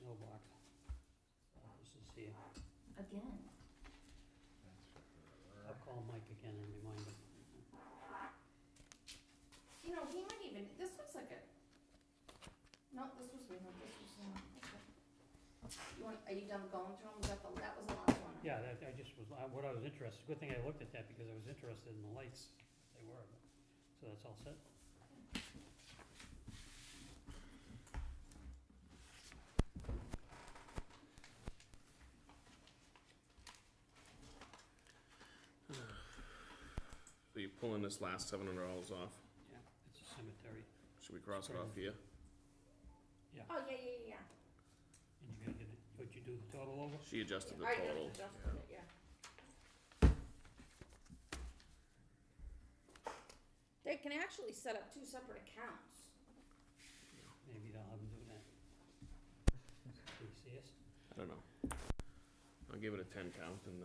mailbox. This is here. Again. I'll call Mike again and remind him. You know, he might even, this looks like a, no, this was, wait, no, this was, okay. You want, are you done going through them? Was that that was the last one? Yeah, that, I just was, what I was interested, good thing I looked at that because I was interested in the lights. They were, but, so that's all set? So you're pulling this last $700 off? Yeah, it's a cemetery. Should we cross it off here? Yeah, Oh, yeah. and you gotta get it, would you do the total over? She adjusted the I total. just adjusted it, yeah. They can actually set up two separate accounts. Maybe they'll have them do that. Can you see us? I don't know. I'll give it a 10 count and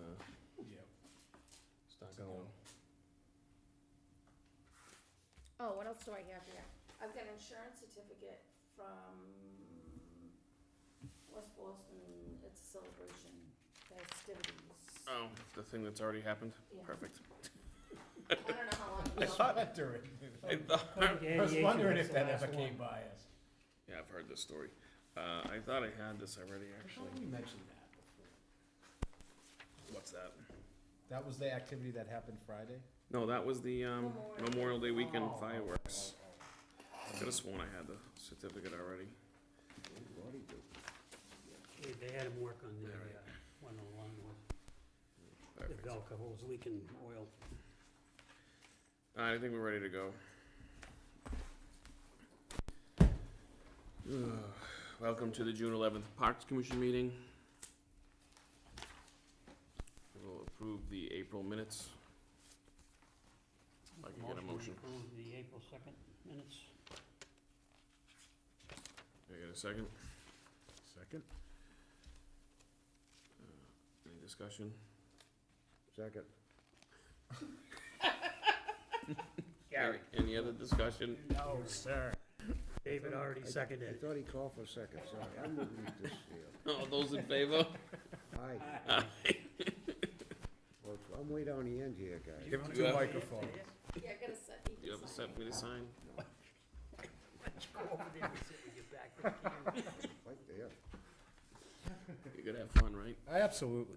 Yep. start going. Oh, what else do I have here? I've got an insurance certificate from West Boylston, it's a celebration, festivities. Oh, the thing that's already happened? Yeah. Perfect. I don't know how long I ago. saw that during. I thought, I was wondering if that ever came by us. yeah, I've heard this story. I thought I had this already, I actually. thought we mentioned that before. What's that? That was the activity that happened Friday? No, that was the Memorial Day weekend Oh, fireworks. oh, I could have sworn I had the certificate already. They had him work on the, Yeah, right. one of the line was, the Perfect. Velcro was leaking oil. All right, I think we're ready to go. Welcome to the June 11th Parks Commission meeting. We'll approve the April minutes. If I can get a motion. to approve the April 2nd minutes. Can I get a second? Second? Any discussion? Second. Gary. Any other discussion? No, sir. David already I seconded. thought he called for a second, sorry. I'm moving this here. All those in favor? Aye. Well, I'm way down the end here, guys. Give him You two have- microphones. Yeah, I gotta set. You have a set for me to sign? Go over there and sit with your back to the camera. Right there. You're gonna have fun, right? Absolutely.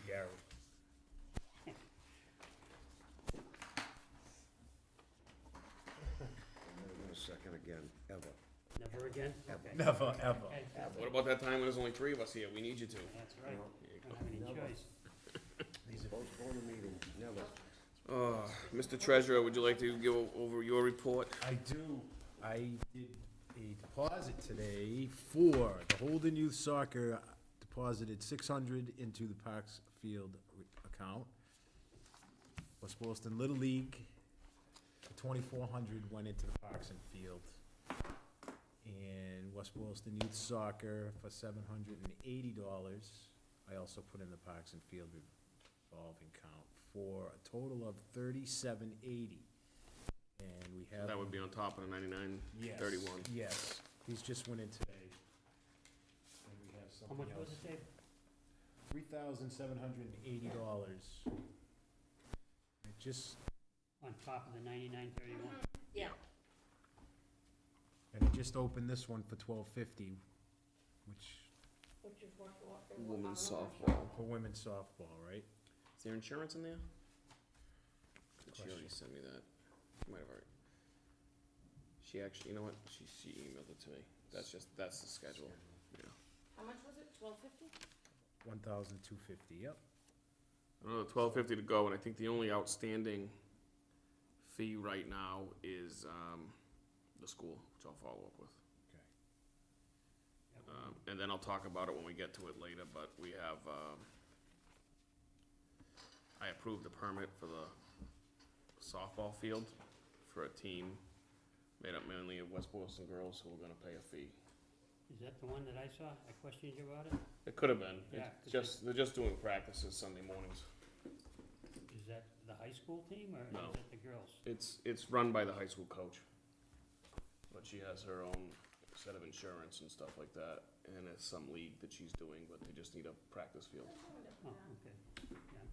Gary. I'm never gonna second again, ever. Never again? Okay. Never, ever. Okay, What about that time when there's only 3 of us here? We need you to. that's right. There you Don't go. have any Never. choice. Postpone the meeting, never. Mr. Treasurer, would you like to go over your report? I do. I did a deposit today for the Holden Youth Soccer, deposited 600 into the Parks Field account. West Boylston Little League, 2,400 went into the Parks and Field. And West Boylston Youth Soccer for $780. I also put in the Parks and Field revolving count for a total of $3,780. And we have. That would be on top of the 99.31. Yes, these just went in today. And we have How something much was else. it, Dave? $3,780. It just, On top of the 99.31? Yeah. and I just opened this one for $12.50, which, Which is what? Women's softball. for women's softball, right? Is there insurance in there? She already question. sent me that. She might have already. She actually, you know what? She emailed it to me. That's the schedule. Yeah. How much was it? $12.50? $1,250, yep. Another $12.50 to go, and I think the only outstanding fee right now is the school, which I'll follow up with. Okay. And then I'll talk about it when we get to it later, but we have, I approved a permit for the softball field for a team made up mainly of West Boylston girls who are gonna pay a fee. Is that the one that I saw? I questioned you about it? It could have been. Yeah, It's just, they're just doing practices Sunday mornings. Is that the high school team or No. is it the girls? It's run by the high school coach. But she has her own, set of insurance and stuff like that, and it's some league that she's doing, but they just need a practice field. Oh, okay.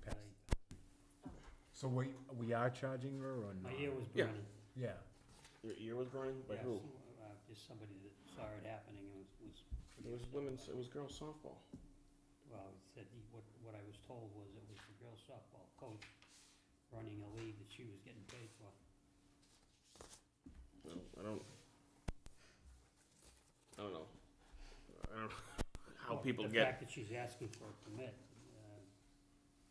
Yeah, So we are charging her or my not? ear was Yeah. burning. Yeah, Your ear was burning? By Yes, who? Just somebody that saw it happening and was. It was women's, it was girls softball. Well, he said, what I was told was it was the girls softball coach running a league that she was getting paid for. Well, I don't know. I don't know how Well, people The get, fact that she's asking for a permit,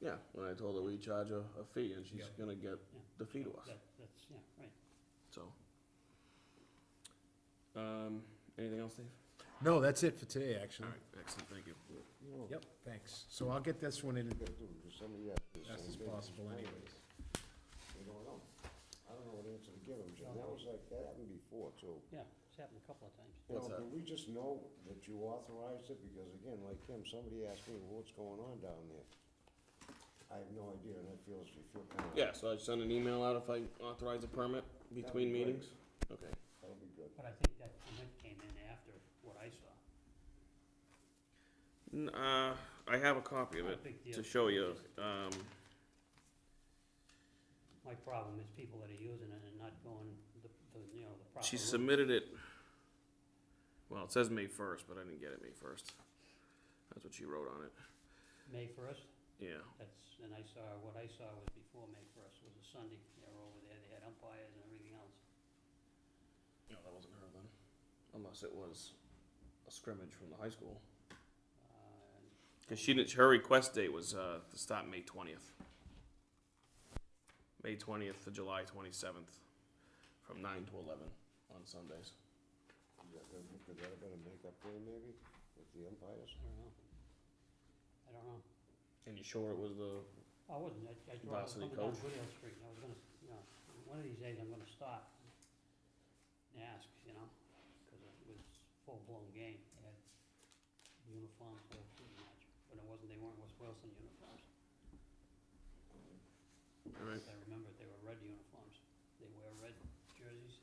yeah, when I told her we charge a fee and she's Yeah. gonna get Yeah. the fee to us, that's, yeah, right. so. Anything else, Dave? no, that's it for today, actually. All right, excellent, thank you. You know, Yep, thanks. So I'll get this one in you gotta do, because somebody asked as the fast same as thing. possible anyways. We don't know. I don't know what answer to give them, Jim. That was like, that happened before, too. Yeah, it's happened a couple of times. You know, What's that? do we just know that you authorized it? Because again, like Kim, somebody asked me, well, what's going on down there? I have no idea, and I feel, you feel kind of. Yeah, so I send an email out if I authorize a permit between That'd be great. meetings? Okay. That'll be good. But I think that permit came in after what I saw. I have a copy of Not a it big deal. to show you. My problem is people that are using it and not going the proper She route. submitted it, well, it says May 1st, but I didn't get it May 1st. That's what she wrote on it. May first, Yeah. and what I saw was before May first, was a Sunday, they were over there, they had umpires and everything else. No, that wasn't her then. Unless it was a scrimmage from the high school. Cause she didn't, her request date was, to start May 20th. May 20th to July 27th, from 9 to 11 on Sundays. Could that have been a makeup game, maybe, with the umpires? I don't know. And you sure it was the, I wasn't, I drove Varsity coming down coach? Goodale Street, and I was gonna, one of these days I'm gonna stop and ask, cause it was full-blown game. They had uniforms for the shooting match, but they weren't West Boylston uniforms. alright, I remember they were red uniforms. They wear red jerseys.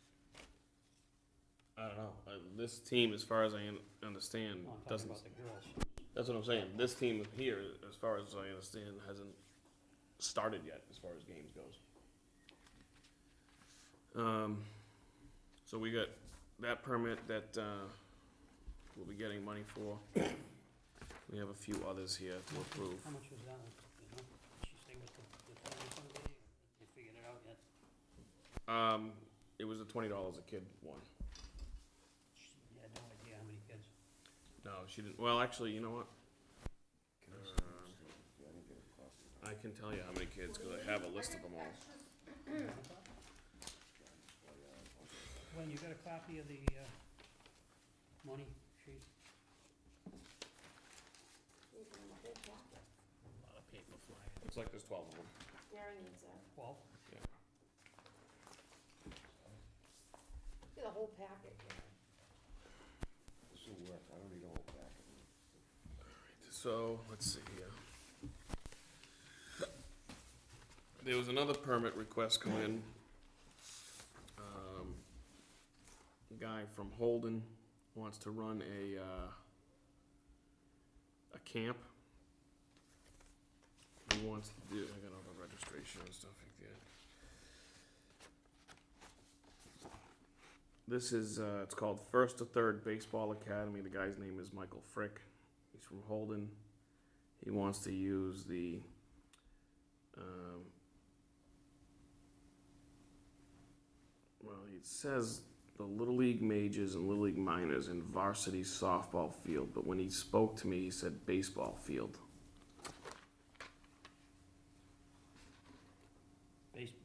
I don't know. This team, as far as I understand, No, I'm talking doesn't, about the girls. that's what I'm saying. This team here, as far as I understand, hasn't started yet, as far as games goes. So we got that permit that, we'll be getting money for. We have a few others here to approve. How much was that one, Did she stay with the 20 somebody, or they figured it out yet? It was the $20 a kid one. She had no idea how many kids. No, she didn't, well, actually, you know what? Yeah, I didn't get a copy. I can tell you how many kids, cause I have a list of them all. Glenn, you got a copy of the, money sheet? Even in the whole packet. A lot of paper flying. Looks like there's 12 of them. Gary needs that. 12? Get a whole packet, Gary. This will work. I don't need a whole packet. So, let's see here. There was another permit request come in. A guy from Holden wants to run a camp. He wants to do, I got all the registration and stuff like that. This is, it's called First to Third Baseball Academy. The guy's name is Michael Frick. He's from Holden. He wants to use the, well, it says the Little League majors and Little League minors in varsity softball field, but when he spoke to me, he said baseball field.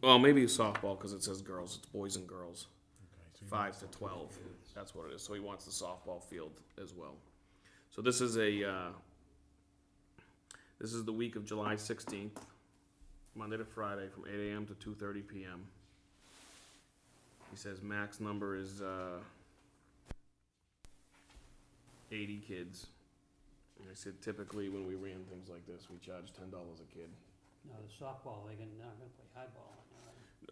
Well, maybe softball, because it says girls, it's boys and girls. Okay, so you 5 to 12, that's what it is, so he wants the softball field as well. So this is this is the week of July 16th, Monday to Friday, from 8 AM to 2:30 PM. He says max number is 80 kids. And I said typically when we ran things like this, we charge $10 a kid. No, the softball, they're not gonna play hardball.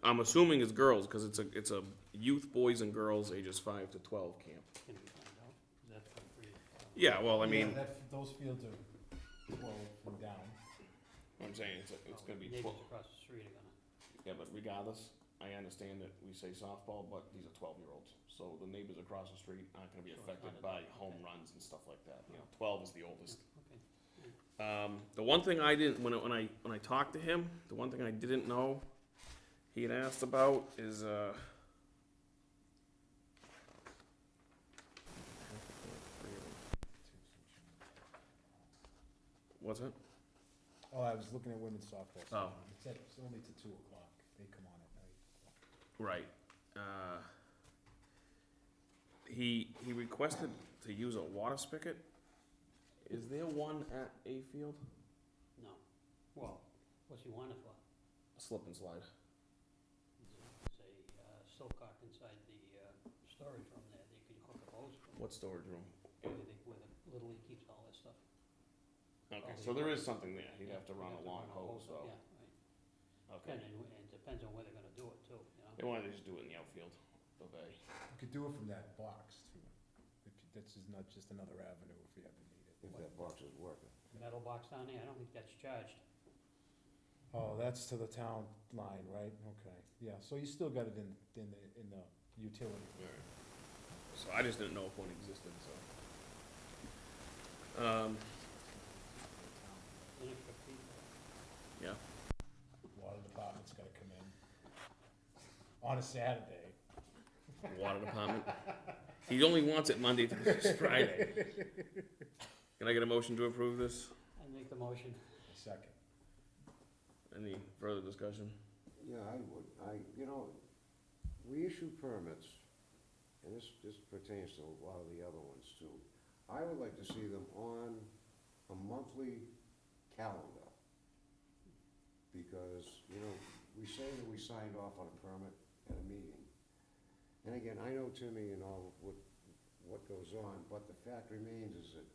I'm assuming it's girls, because it's a youth boys and girls ages 5 to 12 camp. Can we find Yeah, well, I mean, Those fields are 12 and down. I'm saying it's gonna be Neighbors 12. across the street are gonna, Yeah, but regardless, I understand that we say softball, but these are 12-year-olds. So the neighbors across the street aren't gonna be So it's affected not by a- home okay. runs and stuff like that. You know, 12 is the oldest. okay. The one thing I didn't, when I talked to him, the one thing I didn't know he had asked about is, what's it? Oh, I was looking at women's softball. Oh. It's only to 2 o'clock. They come on at night. Right. He requested to use a water spigot. Is there one at A Field? No, well, what's he want it for? A slip and slide. It's a silcock inside the storage room there, that you can hook a hose from, What storage room? where the Little League keeps all that stuff. Okay, Oh, so the- there is something there. He'd Yeah, have to you run a long hose, though. Yeah, right. Okay. And it depends on where they're gonna do it too, you know? They wanted to just do it in the outfield, the bay. You could do it from that box too. This is not just another avenue if you ever need it. If that box is working. Metal box down there, I don't think that's charged. Oh, that's to the town line, right? Okay, yeah, so you still got it in the utility. So I just didn't know if one existed, so. Then if the people, Yeah. Water department's gotta come in on a Saturday. Water department. He only wants it Monday through Friday. Can I get a motion to approve this? I make the motion. A second. Any further discussion? Yeah, I would. We issue permits, and this pertains to a lot of the other ones too. I would like to see them on a monthly calendar. Because, we say that we signed off on a permit at a meeting. And again, I know Timmy and all what goes on, but the fact remains is that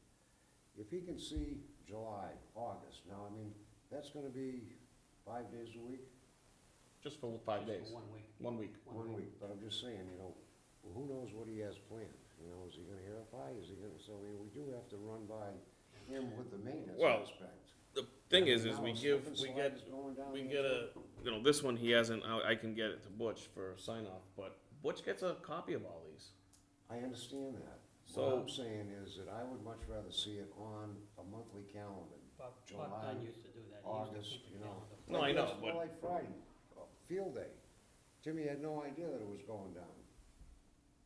if he can see July, August, now, that's gonna be 5 days a week? Just for 5 Just days. for 1 week. 1 week. 1 week, but I'm just saying, who knows what he has planned? Is he gonna airify, is he gonna, so, we do have to run by him with the maintenance Well, aspect. The thing is Now, we a give, slip and we slide get, is going down we there get too. this one he hasn't, I can get it to Butch for sign off, but Butch gets a copy of all these. I understand that. So- What I'm saying is that I would much rather see it on a monthly calendar. Bob July, Dunn used to do that. He used to August, keep the you know. calendar. No, I know, but- Like Friday, field day. Timmy had no idea that it was going down,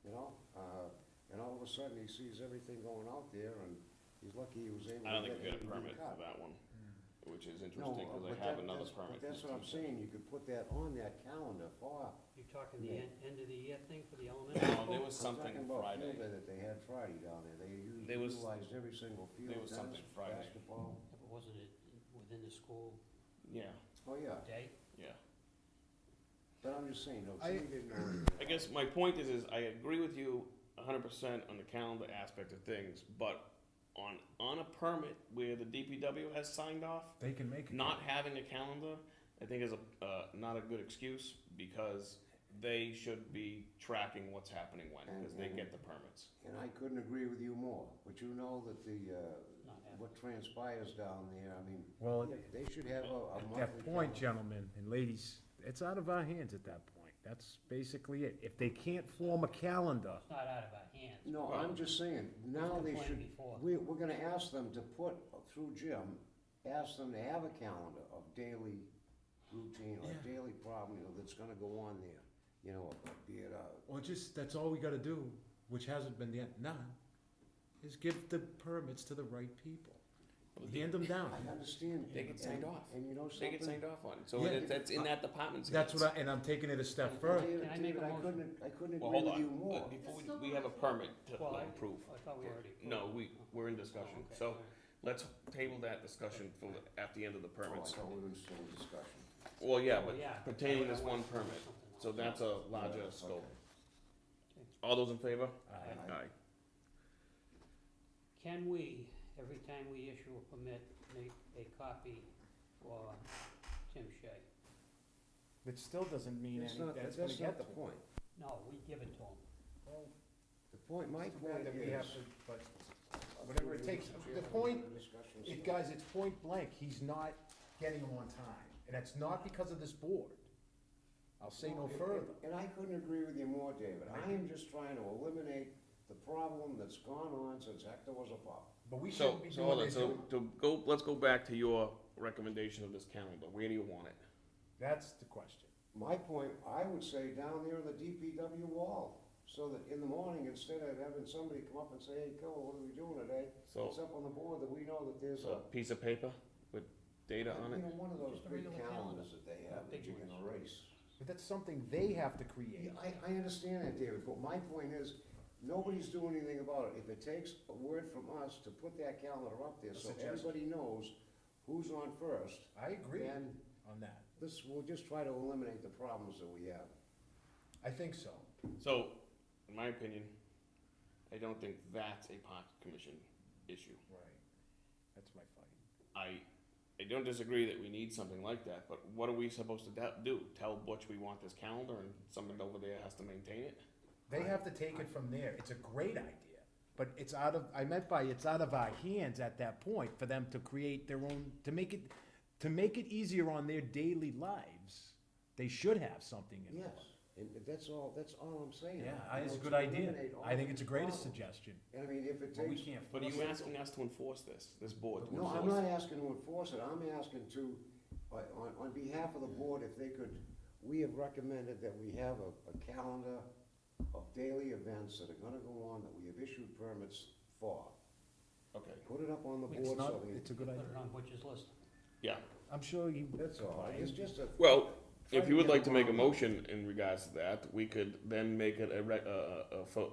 and all of a sudden he sees everything going out there and he's lucky he was able to I don't think we get got a it permit cut. for that one, which is No, interesting, cause I but have that- another that's- permit. But that's from what I'm Tuesday. saying, you could put that on that calendar for. You talking the Yeah. end of the year thing for the elementary? No, there was I'm something talking about Friday. field day that they had Friday down there. They There was- utilized every single field, there was something tennis, Friday. basketball. But wasn't it within the school Yeah, Oh, yeah, day? yeah. but I'm just saying, no, I- Timmy didn't know. I guess my point is I agree with you 100% on the calendar aspect of things, but on a permit where the DPW has signed off, They can make it. not having a calendar, I think is not a good excuse, because they should be tracking what's happening when, because they get the permits. And I couldn't agree with you more, but you know that Not happening. what transpires down there, Well, they should have a at monthly that point, calendar. gentlemen and ladies, it's out of our hands at that point. That's basically it. If they can't form a calendar, It's not out of our hands. No, I'm just saying, now they complained should, before. we're gonna ask them to put, through Jim, ask them to have a calendar of daily routine or Yeah. daily problem, that's gonna go on there. Be it or just, that's all we gotta do, which hasn't been yet done, is give the permits to the right people. Hand them down. I understand. They get signed off. And you know They something? get signed off on, so Yeah. that's in that department's That's hands. what and I'm taking it a step further. David, Can I make a David, motion? I couldn't Well, agree hold with on, you more. before we have a permit to Well, approve. I thought we already approved. No, it. we're in Oh, discussion, okay, so all right. let's table that discussion for at the end of the Oh, I permits. thought we were still in discussion. Well, yeah, Oh, but yeah. pertaining I this one wanted to do permit, something else. so that's a larger Yeah, scope. okay. All those in favor? Aye. Aye. Can we, every time we issue a permit, make a copy for Tim Shea? It still doesn't mean That's anything, not, that's gonna that's get not to the it. point. No, we give it to him. The point, my It's bad point that we have is, to, but whatever it takes. The point, Discussions. guys, it's point blank, he's not getting them on time, and it's not because of this board. I'll say no further. And I couldn't agree with you more, David. I am just trying to eliminate the problem that's gone on since Hector was a pup. But we So, shouldn't be so hold doing on, this. let's go back to your recommendation of this calendar. Where do you want it? That's the question. My point, I would say down there on the DPW wall, so that in the morning, instead of having somebody come up and say, hey, Cole, what are we doing today? So, It's up on the board that we know that there's so a piece of paper with data on it? You know, one of those Just a big regular calendar. calendars that they have that you can erase. But that's something they have to create. Yeah, I understand that, David, but my point is, nobody's doing anything about it. If it takes a word from us to put that calendar up there, A so suggestion. everybody knows who's on first, I agree then on that. this, we'll just try to eliminate the problems that we have. I think so. So, in my opinion, I don't think that's a park commission issue. Right. That's my fight. I don't disagree that we need something like that, but what are we supposed to do? Tell Butch we want this calendar and someone over there has to maintain it? They have to take it from there. It's a great idea, but it's out of, I meant by it's out of our hands at that point for them to create their own, to make it easier on their daily lives. They should have something in Yes, mind. and that's all I'm saying. Yeah, You it's a know, good to idea. eliminate all I think these it's the greatest problems. suggestion. And I mean, if it But we takes. can't. But are you force it. asking us to enforce this board to No, enforce? I'm not asking to enforce it, I'm asking to, on behalf of the board, if they could, we have recommended that we have a calendar of daily events that are gonna go on that we have issued permits for. Okay, Put it up on the It's It's board not, so we, it's a good Put idea. it on Butch's list. yeah. I'm sure you. that's all, it's just a. Well, if you would Try like to make a get motion in regards to that, we could then make it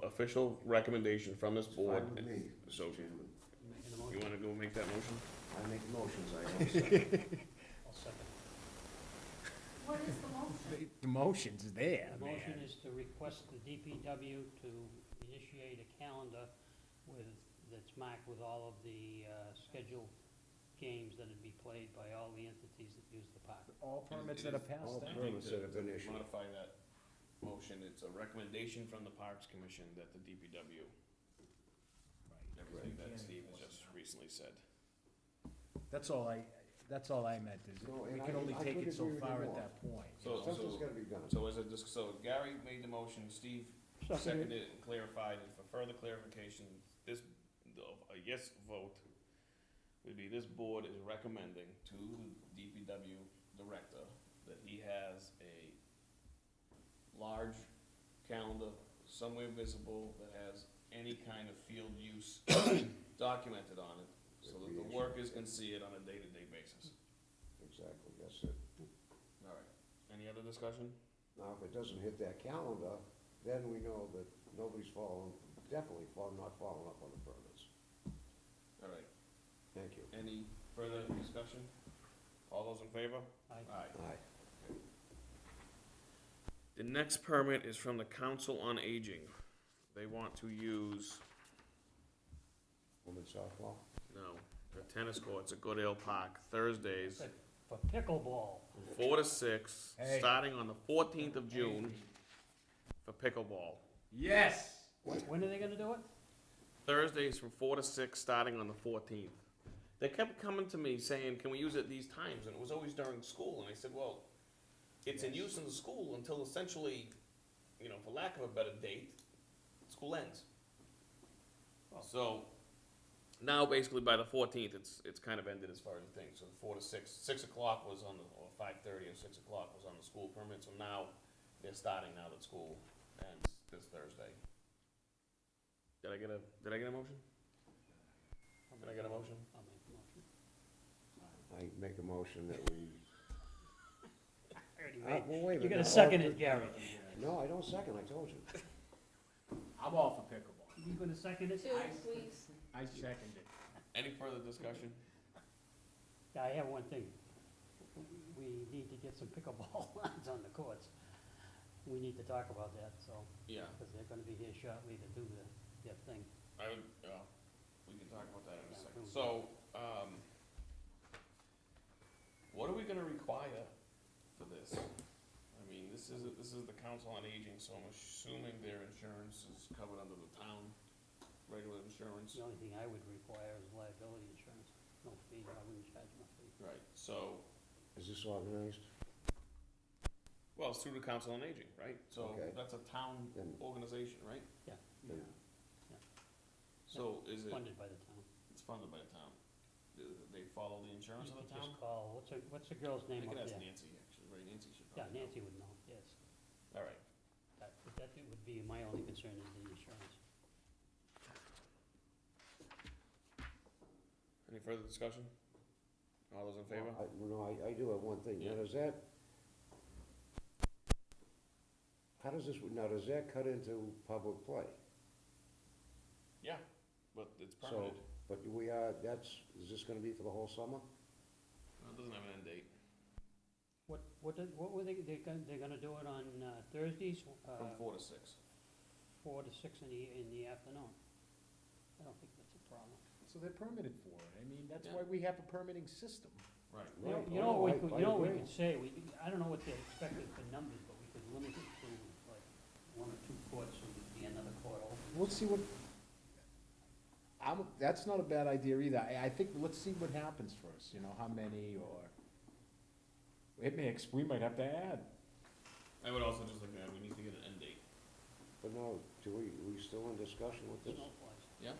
official recommendation from this board. Fine with me, So, Mr. Chairman. Making a you motion, wanna go make that motion? I make motions, I don't second. I'll second. What is the motion? The motion's there, The motion man. is to request the DPW to initiate a calendar that's marked with all of the scheduled games that'd be played by all the entities that use the park. All permits that are passed All then. permits that have been issued. Modify that motion, it's a recommendation from the Parks Commission that the DPW, everything that Steve has just recently said. That's all I meant is, No, we and can only I take couldn't it so agree with you far at more. that point. So- Something's gotta be done. So so Gary made the motion, Steve seconded it and clarified, and for further clarification, a yes vote would be this board is recommending to the DPW director that he has a large calendar somewhere visible that has any kind of field use documented on it, so that the workers can see it on a day-to-day basis. Exactly, that's it. All right, any other discussion? Now, if it doesn't hit that calendar, then we know that nobody's not following up on the permits. All right, Thank you. any further discussion? All those in favor? Aye. Aye. The next permit is from the Council on Aging. They want to use, Women's softball? no, the tennis courts at Goodale Park, Thursdays, For pickleball, 4 to 6, Hey. starting on the 14th of June for pickleball. Yes! when are they gonna do it? Thursdays from 4 to 6, starting on the 14th. They kept coming to me saying, can we use it these times? And it was always during school. And I said, well, it's in use in the school until essentially, for lack of a better date, school ends. Oh. So now basically by the 14th, it's kind of ended as far as the thing. So 4 to 6, 6 o'clock was on or 5:30 or 6 o'clock was on the school permit. So now they're starting now that school ends this Thursday. Did I get a motion? Can I get a motion? I'll make a motion. I make a motion that we, I already made, well, wait a you minute. gotta now. second it, Gary. No, I don't second, I told you. I'm all for pickleball. You gonna second it? Two, please. I second it. Any further discussion? Yeah, I have one thing. We need to get some pickleball lines on the courts. We need to talk about that, so, Yeah, because they're gonna be here shortly to do their thing. I would, we can talk about that in a Yeah, second. we- So, what are we gonna require for this? I mean, this is the Council on Aging, so I'm assuming their insurance is covered under the town. regular insurance. The only thing I would require is liability insurance, no fee, I wouldn't charge no fee. Right, so, Is this organized? well, it's through the Council on Aging, right? So Okay. that's a town Then- organization, right? Yeah, then- So is it, funded by the town. it's funded by the town? Do they follow the insurance You of the could town? just call, what's the girl's I name up could ask there? Nancy, actually, right? Nancy should Yeah, probably know. Nancy would know, yes. All right, That would be my only concern is the insurance. any further discussion? All those in favor? I do have one thing. Now, Yeah. does that cut into public play? Yeah, but it's So, permanent. but is this gonna be for the whole summer? It doesn't have an end date. What were they're gonna do it on Thursdays? From 4 to 6. 4 to 6 in the afternoon. I don't think that's a problem. So they're permitted for it. I mean, that's Yeah. why we have a permitting system. Right. Right. You know what we could, I you know what we agree. could say, I don't know what they're expecting for numbers, but we could limit it to like 1 or 2 courts, so there'd be another court open. Let's see what, that's not a bad idea either. I think, let's see what happens first, you know, how many or, we might have to add. I would also just like to add, we need to get an end date. But no, we still in discussion with this? Snowflies. Yeah?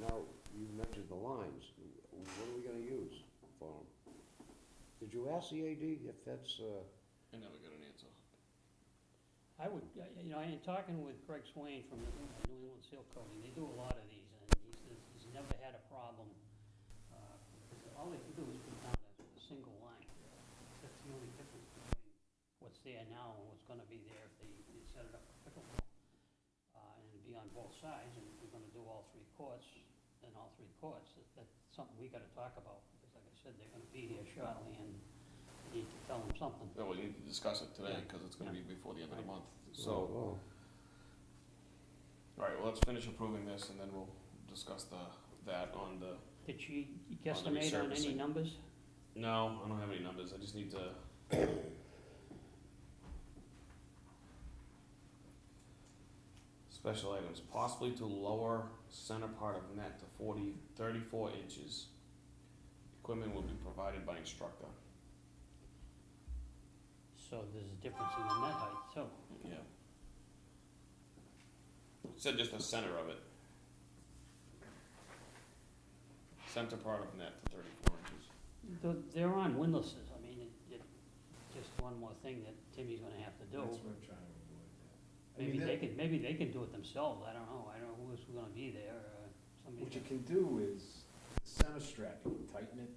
Now, you mentioned the lines. What are we gonna use for them? Did you ask the AD if that's, I never got an answer. I would, you know, in talking with Greg Swain from the New England Seal Coating, they do a lot of these, and he says he's never had a problem. Because all they can do is put down a single line. That's the only difference between what's there now and what's gonna be there if they set it up for pickleball. And it'd be on both sides, and if we're gonna do all 3 courts, then all 3 courts. That's something we gotta talk about, because like I said, they're gonna be here shortly, and we need to tell them something. No, we need to discuss it today, Yeah. because it's gonna be before the end of the month. so, So, all right, well, let's finish approving this, and then we'll discuss that on the, Did she guesstimate on any resurfacing. numbers? no, I don't have any numbers, I just need to. Special items, possibly to lower center part of net to 34 inches. Equipment will be provided by instructor. So there's a difference in the net height, so. Yeah. It said just the center of it. Center part of net to 34 inches. They're on windlasses, I mean, just one more thing that Timmy's gonna have to do. That's what I'm trying to avoid that. I mean, Maybe they can do it themselves, I don't know who's gonna be there, somebody. what you can do is center strap, you can tighten it.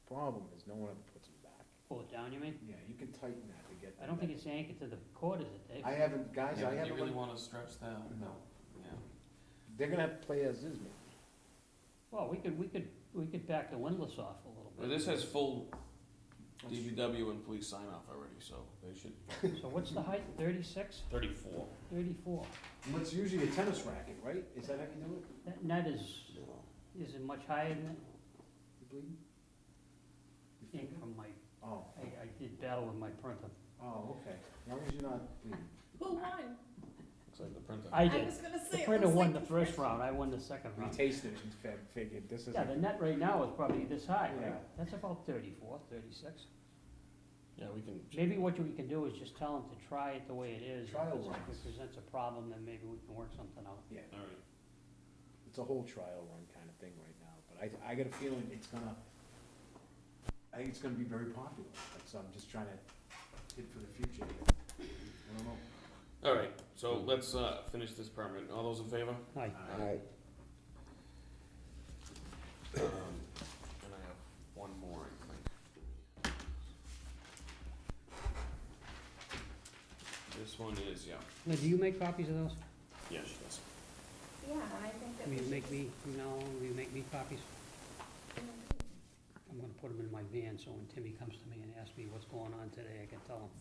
The problem is no one ever puts them back. Pull it down, you mean? Yeah, you can tighten that to get. I don't think it's anchored to the cord, is it, Dave? I haven't, guys, I Do haven't. you really wanna stretch that? No, Yeah. they're gonna have to play as is, man. Well, we could back the windlass off a little But bit. this has full DPW and police sign off already, so they should, So what's the height, 36, 34. 34? What's usually a tennis racket, right? Is that how you do it? That net is no. it much higher than that? You bleeding? You Ink finger? from my, Oh, I did battle with my printer. oh, okay. As long as you're not bleeding. Who won? Looks like the printer. I I did. was gonna The say, it printer looks won like the first round, I won the second We round. tasted it and figured this is. Yeah, the net right now is probably this high, right? Yeah. That's about 34, 36. Yeah, we can. Maybe what we can do is just tell them to try it the way it is. Trial If runs. it presents a problem, then maybe we can work something out. Yeah, All right. it's a whole trial run kind of thing right now, but I got a feeling I think it's gonna be very popular. So I'm just trying to hit for the future here. I don't know. All right, so let's finish this permit. All those in favor? Hi. All right, And I have one more, I think. This one is, yeah. Now, do you make copies of those? Yeah, she does. Yeah, and I think that Will we you should make just- me, will you make me copies? I'm gonna put them in my van, so when Timmy comes to me and asks me what's going on today, I can tell him.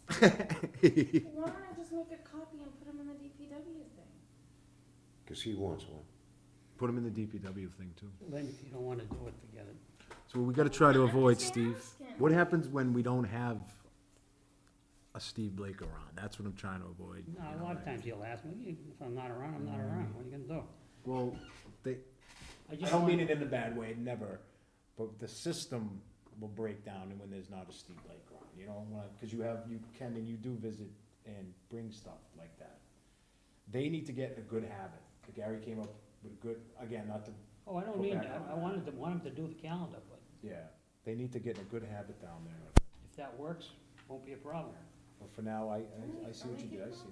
Why don't I just make a copy and put them in the DPW thing? because he wants one. Put them in the DPW thing too. Then if you don't wanna do it, forget it. So we gotta try to I'm avoid just Steve. asking. What happens when we don't have a Steve Blake around? That's what I'm trying to avoid. No, you a know, lot of times he'll ask me, if I'm not around, I'm not around, what are you gonna do? Well, I just don't mean want- it in a bad way, never, but the system will break down when there's not a steep lake run, you know, cause you can and you do visit and bring stuff like that. They need to get in a good habit. Gary came up with a good, again, not to, Oh, I don't Go mean, back that. on I that. want him to do the calendar, but yeah, they need to get in a good habit down there. if that works, won't be a problem, But for now, I see what you did, I see.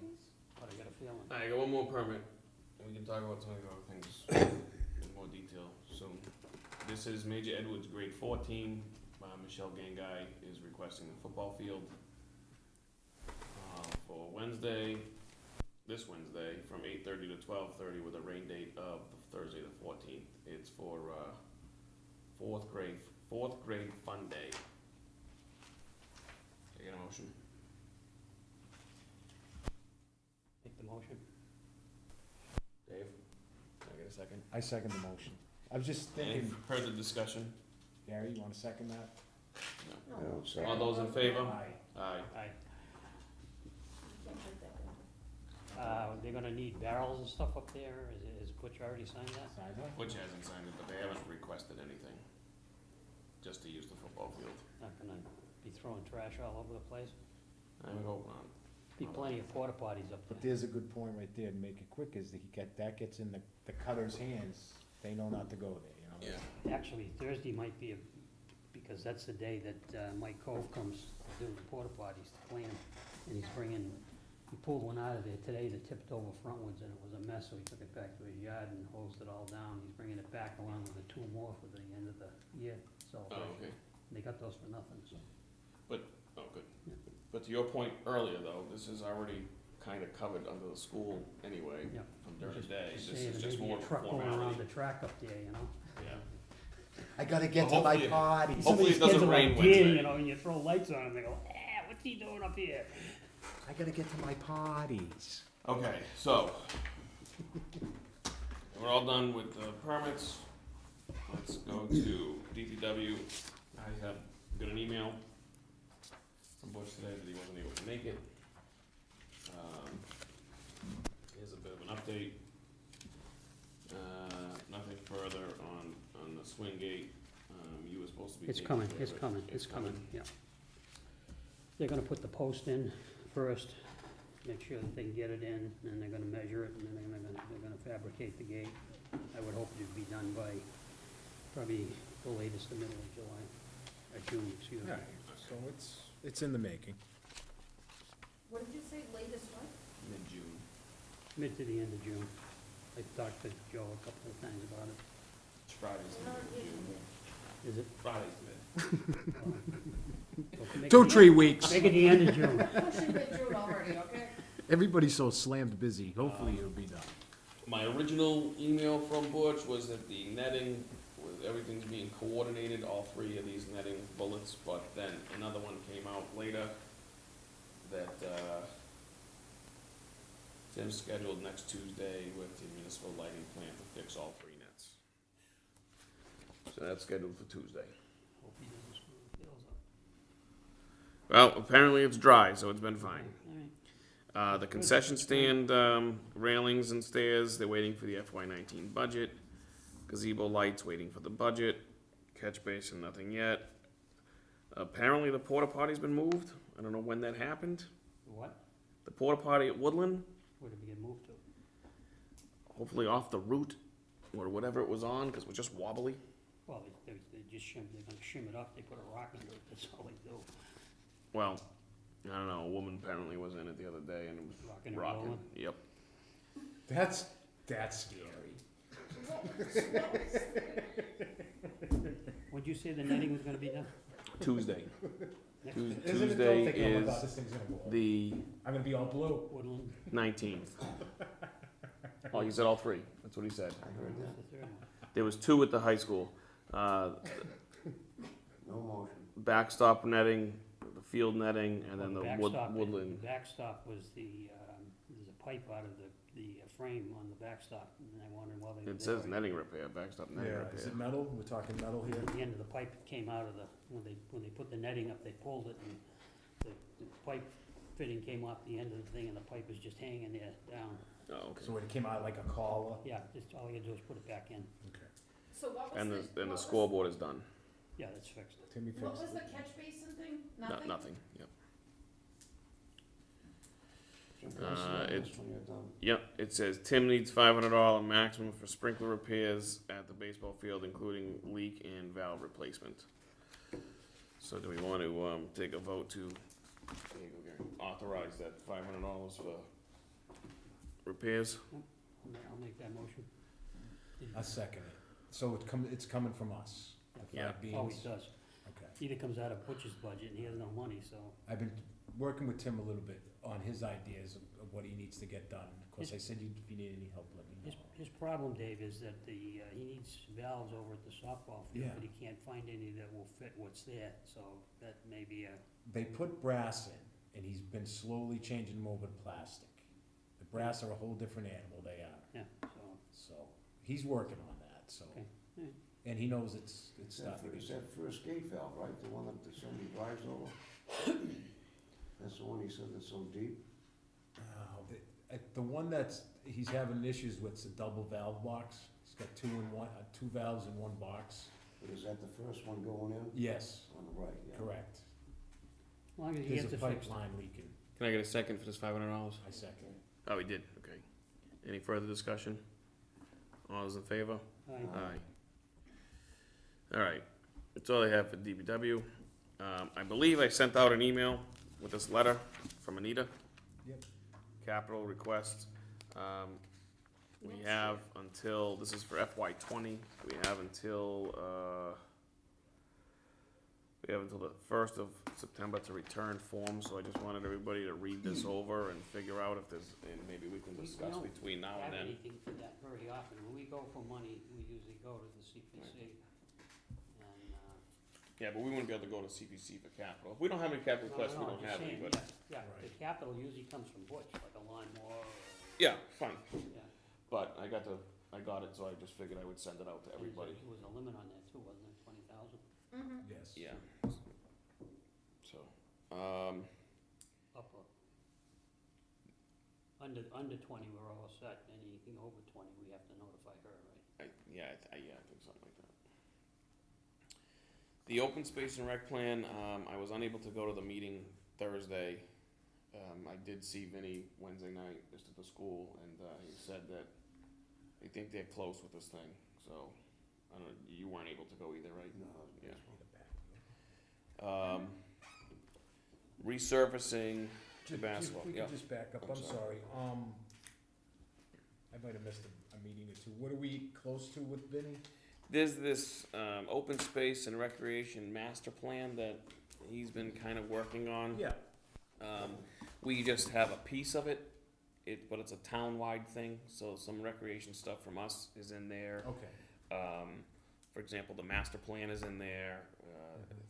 but I got a feeling. I got one more permit, and we can talk about some of the other things in more detail. So, this is Major Edwards, grade 14. Michelle Gangai is requesting the football field for Wednesday, this Wednesday, from 8:30 to 12:30, with a rain date of Thursday the 14th. It's for fourth grade fun day. Can I get a motion? Make the motion. Dave, can I get a second? I second the motion. I was just Any thinking, further discussion? Gary, you wanna second that? No. I don't say. All those in favor? Aye. Aye. Aye. Can't take that one. They're gonna need barrels and stuff up there, is Butch already signed that? Sign that? Butch hasn't signed it, but they haven't requested anything, just to use the football field. Not gonna be throwing trash all over the place? I would hope not. Be plenty of porta potties up But there. there's a good point right there, to make it quick, is that gets in the cutter's hands, they know not to go there, you know? Yeah. Actually, Thursday might be, because that's the day that Mike Cove comes to do the porta potties to clean them. And he pulled one out of there today that tipped over frontwards and it was a mess, so he took it back to his yard and hosed it all down. He's bringing it back along with the 2 more for the end of the year Oh, celebration. okay. They got those for nothing, so. Oh, good. But to your point earlier, though, this is already kind of covered under the school anyway, Yeah. from during the Just day. This saying, is there just may be more a truck going around formality. the track up there, you know? Yeah. I gotta get Well, to my hopefully- parties. Hopefully it Some of these kids doesn't are like rain deer, Wednesday. you know, and you throw lights on them, they go, what's he doing up here? I gotta get to my parties. Okay, so, we're all done with the permits. Let's go to DPW. I have got an email from Bush today that he wasn't able to make it. Here's a bit of an update. Nothing further on the swing gate. You were supposed to be It's taking coming, care of it's it. coming, it's coming, yeah. They're gonna put the post in first, make sure that they can get it in, and they're gonna measure it, and then they're gonna fabricate the gate. I would hope it'd be done by probably the latest, the middle of July, or June, excuse me. So it's in the making. What did you say, latest one? Mid-June. Mid to the end of June. I talked to Joe a couple of times about it. It's Friday's No, mid. yeah. Is it? Friday's mid. Make it 2 the- 3 weeks. Make it the end of June. Pushing it through already, okay? Everybody's so slammed busy, hopefully it'll be done. My original email from Butch was that the netting, everything's being coordinated, all 3 of these netting bullets, but then another one came out later that, Tim's scheduled next Tuesday with the municipal lighting plant to fix all 3 nets. So that's scheduled for Tuesday. Hope he doesn't screw the bills up. Well, apparently it's dry, so it's been fine. All right. The concession stand, railings and stairs, they're waiting for the FY19 budget. Gazebo lights, waiting for the budget. Catch basin, nothing yet. Apparently the porta potty's been moved. I don't know when that happened. What? The porta potty at Woodland, Where did we get moved to? hopefully off the route or whatever it was on, because it was just wobbly. Well, they just they're gonna shim it up, they put a rock under it, that's all they do. Well, I don't know, a woman apparently was in it the other day and it was Rocking and rocking. rolling. Yep. That's scary. What'd you say the netting was gonna be done? Tuesday. Next Tues- week? Isn't it Tuesday though, thinking, oh my God, is this thing's gonna go. the I'm gonna be all blue. Woodland, 19th. Oh, he said all 3. That's what he said. I heard who's that. the third one? There was 2 at the high school. No motion. Backstop netting, the field netting, and then the Backstop, woodland. the backstop was there's a pipe out of the frame on the backstop, and I wondered, well, they. It says netting repair, backstop netting Yeah, is repair. it metal? We're talking metal here? At the end of the pipe came out of when they put the netting up, they pulled it, and the pipe fitting came off the end of the thing and the pipe was just hanging there down. Oh, okay. So it came out like a collar? Yeah, just all you gotta do is put it back in. Okay. So what was And the? the what was- scoreboard is done. Yeah, that's fixed. Timmy What fixed was it. the catch basin thing? Nothing, yep. Jim, can I see all it- this when you're done? Yep, it says Tim needs $500 maximum for sprinkler repairs at the baseball field, including leak and valve replacement. So do we want to, take a vote to, there you go, Gary, authorize that $500 for repairs? I'll make that motion. I second it. So it's coming from us, the Yeah. five Always beans? does. Okay. Either comes out of Butch's budget and he has no money, so. I've been working with Tim a little bit on his ideas of what he needs to get done. Of course, I said if you need any help, let me know. His problem, Dave, is that he needs valves over at the softball field, Yeah. but he can't find any that will fit what's there, so that may be a, They put brass in, and he's been slowly changing them over to plastic. The brass are a whole different animal, they are. yeah, so. So, he's working on that, so. Okay, alright. And he knows it's It's starting to it's get. that first gate valve, right, the one that somebody drives over? That's the one he said that's so deep? The one that's, he's having issues with is a double valve box. He's got two valves in one box. But is that the first one going in? Yes, On the right, yeah. correct. As long as he There's gets a it fixed. pipeline leaking. Can I get a second for this $500? I second. Oh, we did, okay. Any further discussion? All those in favor? Aye. Aye. All right, that's all I have for DPW. I believe I sent out an email with this letter from Anita. Yep. Capital request. We have until, this is for FY '20, we have until the 1st of September to return forms, so I just wanted everybody to read this over and figure out if there's, and maybe we can We discuss don't between now and Have then. anything for that very often. When we go for money, we usually go to the CPC. And, Yeah, but we wouldn't be able to go to CPC for capital. If we don't have any capital requests, we no, don't I'm have just any, saying, but, yeah, the Right. capital usually comes from Butch, like a lawnmower, or, yeah, fine. yeah. But I got it, so I just figured I would send it out to everybody. There was a limit on that too, wasn't it, 20,000? Mm-hmm. Yes. Yeah. So, Up or, under 20, we're all set. Anything over 20, we have to notify her, right? yeah, I think something like that. The open space and rec plan, I was unable to go to the meeting Thursday. I did see Vinny Wednesday night, just at the school, and, he said that they think they're close with this thing, so, I don't know, you weren't able to go either, right? No. Yeah. Resurfacing the basketball, If we yeah. could just back up, I'm I'm sorry. I might have missed a meeting or two. What are we close to with Vinnie? There's this, open space and recreation master plan that he's been kind of working on. Yeah. We just have a piece of it, but it's a town-wide thing, so some recreation stuff from us is in there. Okay. For example, the master plan is in there,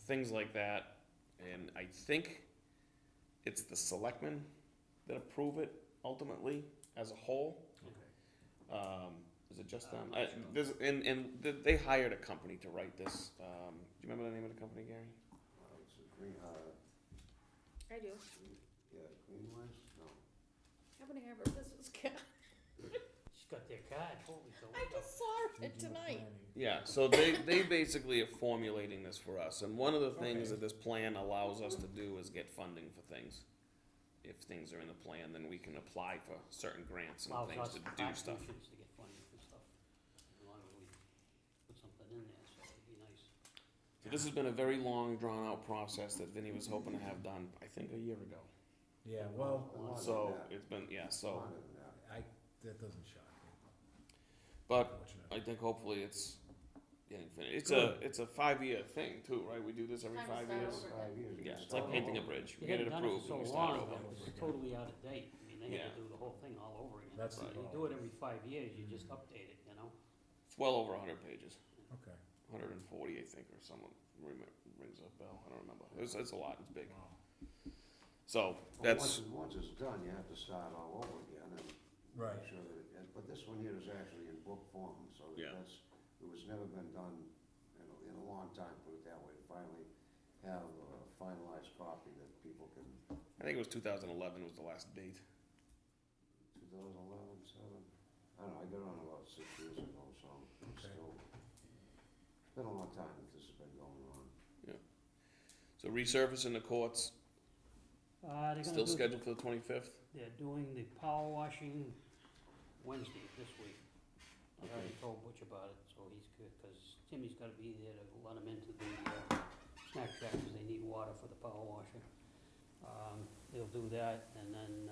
things like that. And I think it's the selectmen that approve it ultimately as a whole. Okay. Is it just them? I'm not sure. They hired a company to write this. Do you remember the name of the company, Gary? It's a green, I do. yeah, Greenwise, no. Happen to have her business card. She's got their card, holy cow. I just saw it Regional tonight. planning. Yeah, so they basically are formulating this for us, and one of the things Okay. that this plan allows us to do is get funding for things. If things are in the plan, then we can apply for certain grants and Allows things us to do stuff. contributions to get funding for stuff. As long as we put something in there, so it'd be nice. So this has been a very long, drawn-out process that Vinny was hoping to have done, I think, a year ago. Yeah, well, Longer than So that. it's been, yeah, so, Longer than that. that doesn't shock me. but Unfortunately. I think hopefully it's getting finished. Good. It's a 5-year thing too, right? We do this every Time to 5 start years. over. 5 years. you Yeah, can it's like start painting a all bridge. We They get it hadn't done approved for and we so start long over. that it was totally out of date. I mean, they had Yeah. to do the whole thing all over again. That's So the you do it every 5 years, you just update it, you know? It's well over 100 pages. Okay. 140, I think, or someone rings a bell. I don't remember. It's a lot. It's big. Wow. So Well, that's Once it's done, you have to start all over again and Right. make sure that, but this one here is actually in book form, so that Yeah. it was never been done in a long time, put it that way. To finally have a finalized copy that people can I think it was 2011 was the last date. 2011, 7, I don't know, I got on about 6 years ago, so it's Okay. still, it's been a long time that this has been going on. So resurfacing the courts, They're gonna still do, scheduled for the 25th? they're doing the power washing Wednesday this week. I already Okay. told Butch about it, so he's good, cause Timmy's gotta be there to let him into the, snack shack, cause they need water for the power washing. They'll do that, and then,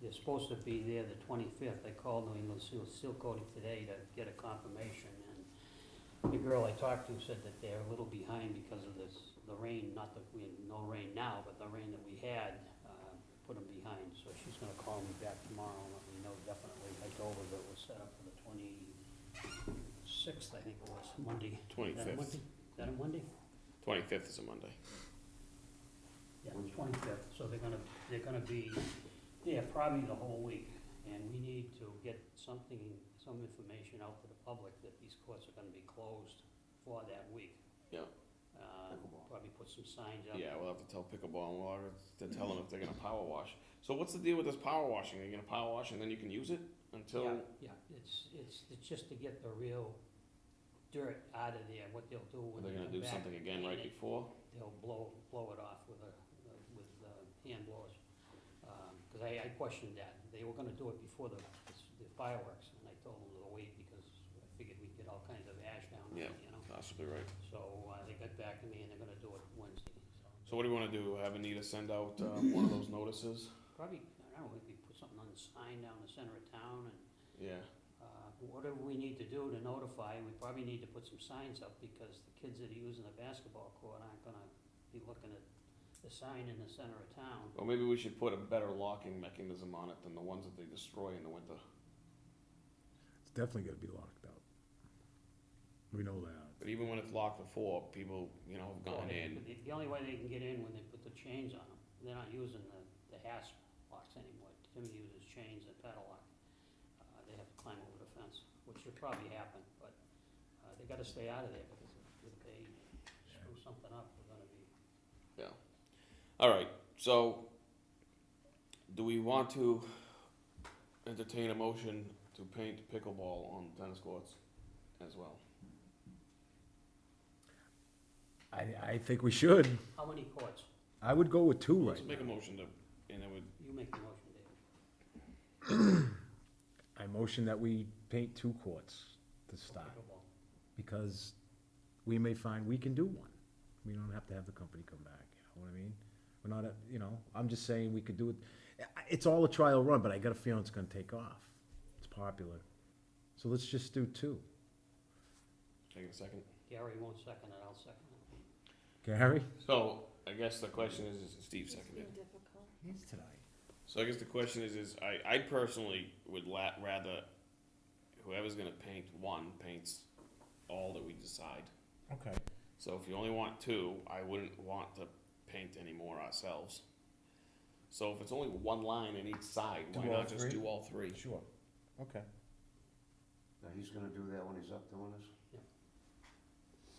they're supposed to be there the 25th. I called New England Seal Coating today to get a confirmation, and the girl I talked to said that they're a little behind because of the rain, not that we had no rain now, but the rain that we had, put them behind, so she's gonna call me back tomorrow and let me know definitely. I told her that it was set up for the 26th, I think it was, Monday. Is that a 25th. Monday? Is that a Monday? 25th is a Monday. Yeah, 25th, so they're gonna be there probably the whole week, and we need to get some information out to the public that these courts are gonna be closed for that week. Yeah. Probably put some signs up. Yeah, we'll have to tell pickleball, and we'll have to tell them if they're gonna power wash. So what's the deal with this power washing? Are you gonna power wash and then you can use it until? Yeah, it's just to get the real dirt out of there. What they'll do Are when they they gonna come do back, something again right before? they'll blow it off with hand blowers. 'Cause I questioned that. They were gonna do it before the fireworks, and I told them to wait because I figured we'd get all kinds of ash down there, Yeah. you know? Possibly right. So, they got back to me and they're gonna do it Wednesday, so. So what do you wanna do? Have Anita send out, one of those notices? Probably, I don't know, maybe put something on the sign down the center of town and, Yeah. whatever we need to do to notify, we probably need to put some signs up because the kids that are using the basketball court aren't gonna be looking at the sign in the center of town. Well, maybe we should put a better locking mechanism on it than the ones that they destroy in the winter. It's definitely gonna be locked up. We know that. But even when it's locked before, people, you know, have gone in. The only way they can get in when they put the chains on them. They're not using the hasp locks anymore. Timmy uses chains and padlock. They have to climb over the fence, which should probably happen, but, they gotta stay out of there because if they screw something up, they're gonna be. Yeah. All right, so do we want to entertain a motion to paint pickleball on tennis courts as well? I think we should. How many courts? I would go with 2 Let's right make a now. motion to, and it would, You make the motion, David. I motion that we paint 2 courts to for start, pickleball. because we may find we can do one. We don't have to have the company come back, you know what I mean? We're not, I'm just saying we could do it. It's all a trial run, but I got a feeling it's gonna take off. It's popular. So let's just do 2. take a second. Gary won't second it, I'll second it. Gary? So, I guess the question is Steve It's seconded. been difficult. He's tonight. So I guess the question is I personally would rather whoever's gonna paint one paints all that we decide. Okay. So if you only want 2, I wouldn't want to paint any more ourselves. So if it's only one line in each side, Do why all not just 3? do all 3? Sure. Okay. Now, he's gonna do that when he's up doing this?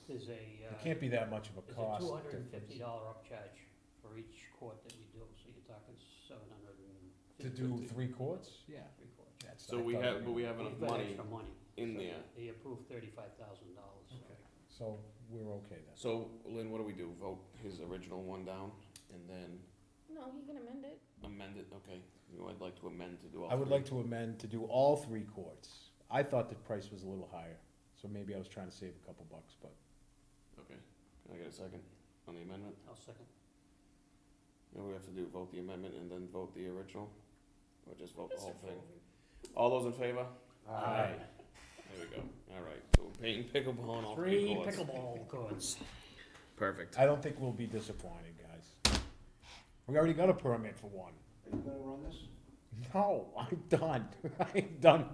There's It can't be that much of a there's cost. a $250 difference. upcharge for each court that we do, so you're talking $750. To do 3 courts? Yeah. 3 courts. That's- So I we thought have, but we have enough We've got money extra money. in So there. They approved $35,000. Okay, so we're okay then. So Lynn, what do we do? Vote his original one down and then No, he can amend it. amend it? Okay, I'd like to amend to do all I would 3. like to amend to do all 3 courts. I thought the price was a little higher, so maybe I was trying to save a couple bucks, but Okay, can I get a second on the amendment? I'll second. And we have to do, vote the amendment and then vote the original? Or just vote the whole thing? All those in favor? Aye. There we go. All right, so we're painting pickleball on all 3 3 courts. pickleball courts. Perfect. I don't think we'll be disappointed, guys. We already got a permit for one. Are you gonna run this? No, I'm done. I'm done.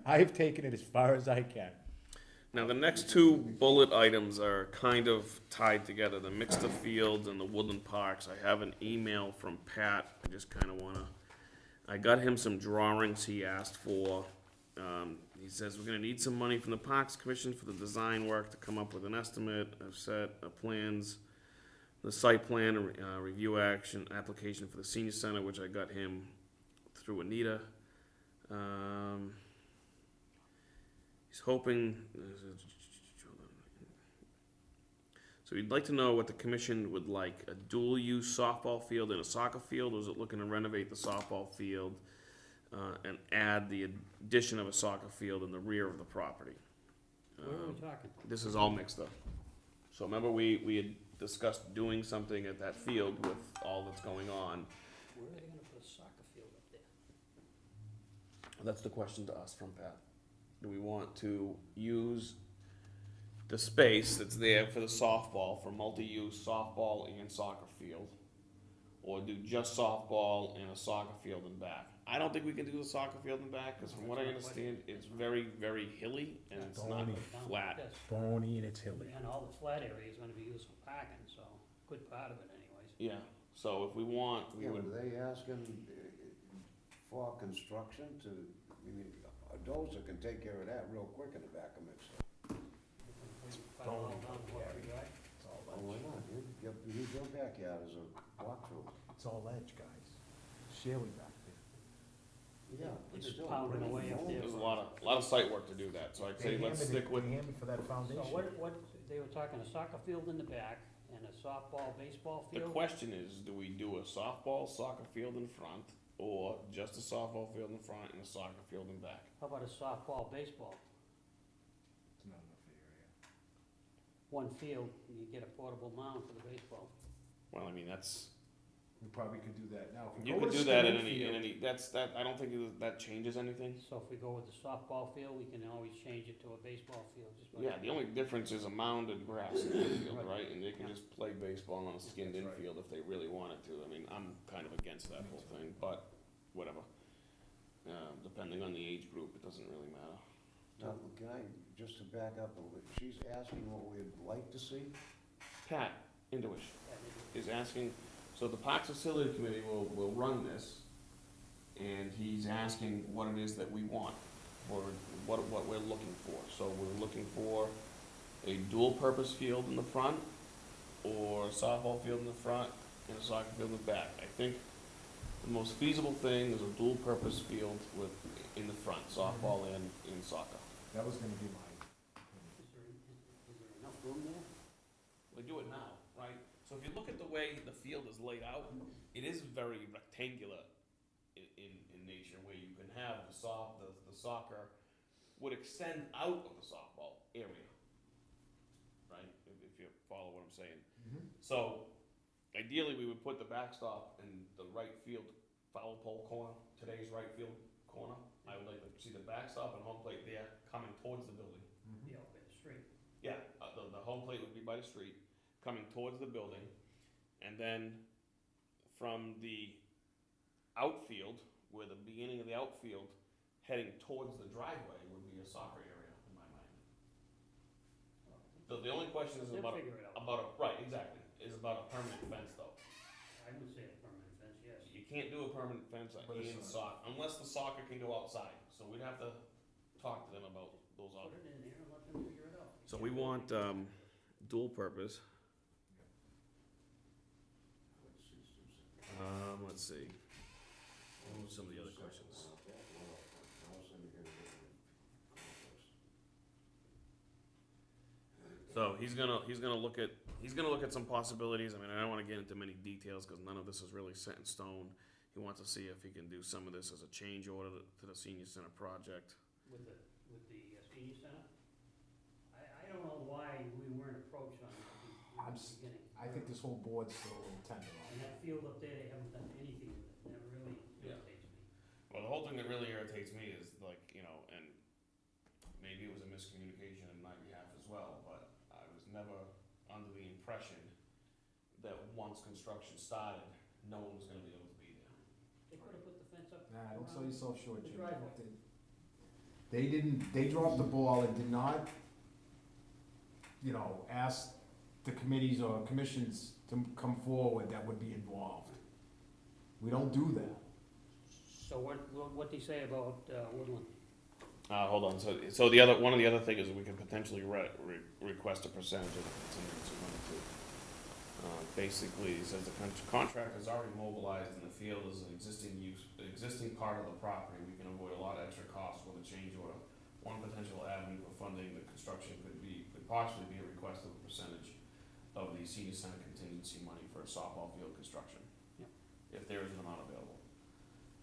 I've taken it as far as I can. Now, the next 2 bullet items are kind of tied together, the Mixter Fields and the Woodland Parks. I have an email from Pat, I just kinda wanna, I got him some drawings he asked for. He says, we're gonna need some money from the Parks Commission for the design work to come up with an estimate, a set of plans the site plan, review action, application for the senior center, which I got him through Anita. He's hoping, so he'd like to know what the commission would like, a dual-use softball field and a soccer field, or is it looking to renovate the softball field and add the addition of a soccer field in the rear of the property? Where are we talking? This is all mixed up. So remember, we had discussed doing something at that field with all that's going on. Where are they gonna put a soccer field up there? That's the question to us from Pat. Do we want to use the space that's there for the softball, for multi-use softball and soccer field? Or do just softball and a soccer field in back? I don't think we can do the soccer field in back, because from what I understand, it's very, very hilly and it's not Bony. flat. Yes. Bony and it's hilly. And all the flat area is gonna be used for parking, so, good part of it anyways. Yeah, so if we want, we Yeah, would, were they asking for construction to, I mean, a dozer can take care of that real quick in the back of mixed up. Put it all down the water, right? It's all Oh, why ledge. not? Use your backyard as a walkthrough. It's all ledge, guys. Shaly back there. Yeah, but Just still. pounding bring away it up home. there. there's a lot of site work to do that, so I'd say let's stick with, They hammered for that foundation. So what, they were talking a soccer field in the back and a softball, baseball the field? question is, do we do a softball, soccer field in front, or just a softball field in front and a soccer field in back? How about a softball, baseball? It's not enough area. One field, and you get a portable mound for the baseball. Well, I mean, that's, We probably could do that now. If we you go could with a do that in standard any, field- I don't think that changes anything. So if we go with the softball field, we can always change it to a baseball field, just like. Yeah, the only difference is a mounded grass infield, Right. right? And they can just play baseball on a skinned That's right. infield if they really wanted to. I mean, I'm kind of against that whole thing, but whatever. Depending on the age group, it doesn't really matter. Now, can I, just to back up a little, she's asking what we'd like to see? Pat Indowish Yeah, maybe. is asking, so the Parks Facility Committee will run this, and he's asking what it is that we want, or what we're looking for. So we're looking for a dual-purpose field in the front, or a softball field in the front, and a soccer field in the back. I think the most feasible thing is a dual-purpose field in the front, softball and soccer. That was gonna be my. Is there enough room there? We do it now, right? So if you look at the way the field is laid out, it is very rectangular in nature, where you can have the soccer would extend out of the softball area, right? If you follow what I'm saying. So ideally, we would put the backstop in the right field foul pole corner, today's right field corner. I would like to see the backstop and home plate there coming towards the building. Yeah, up at the street. Yeah, the home plate would be by the street, coming towards the building, and then from the outfield, where the beginning of the outfield, heading towards the driveway would be a soccer area, in my mind. The only question is They'll about, figure it out. right, exactly, is about a permanent fence though. I would say a permanent fence, yes. You can't do a permanent fence But it's in not. soccer, unless the soccer can go outside, so we'd have to talk to them about those Put options. it in there and let them figure it out. So we want, dual purpose. Let's see. What were some of the other questions? So he's gonna look at some possibilities. I mean, I don't wanna get into many details, cause none of this is really set in stone. He wants to see if he can do some of this as a change order to the senior center project. With the senior center? I don't know why we weren't approached on it I'm in the s- beginning. I think this whole board's still intending on And it. that field up there, they haven't done anything with it, that really Yeah. irritates me. Well, the whole thing that really irritates me is like, and maybe it was a miscommunication on my behalf as well, but I was never under the impression that once construction started, no one was gonna be able to be there. They could've put the fence up. Nah, don't sell yourself short, The Jim. driveway. They dropped the ball and did not, ask the committees or commissions to come forward that would be involved. We don't do that. So what'd he say about Woodland? Hold on, so one of the other thing is we could potentially request a percentage of the contingency money too. Basically, it says the contractor is already mobilized and the field is an existing part of the property. We can avoid a lot of extra costs with a change order. One potential avenue for funding the construction could possibly be a request of a percentage of the senior center contingency money for softball field construction. Yep. If there is an amount available.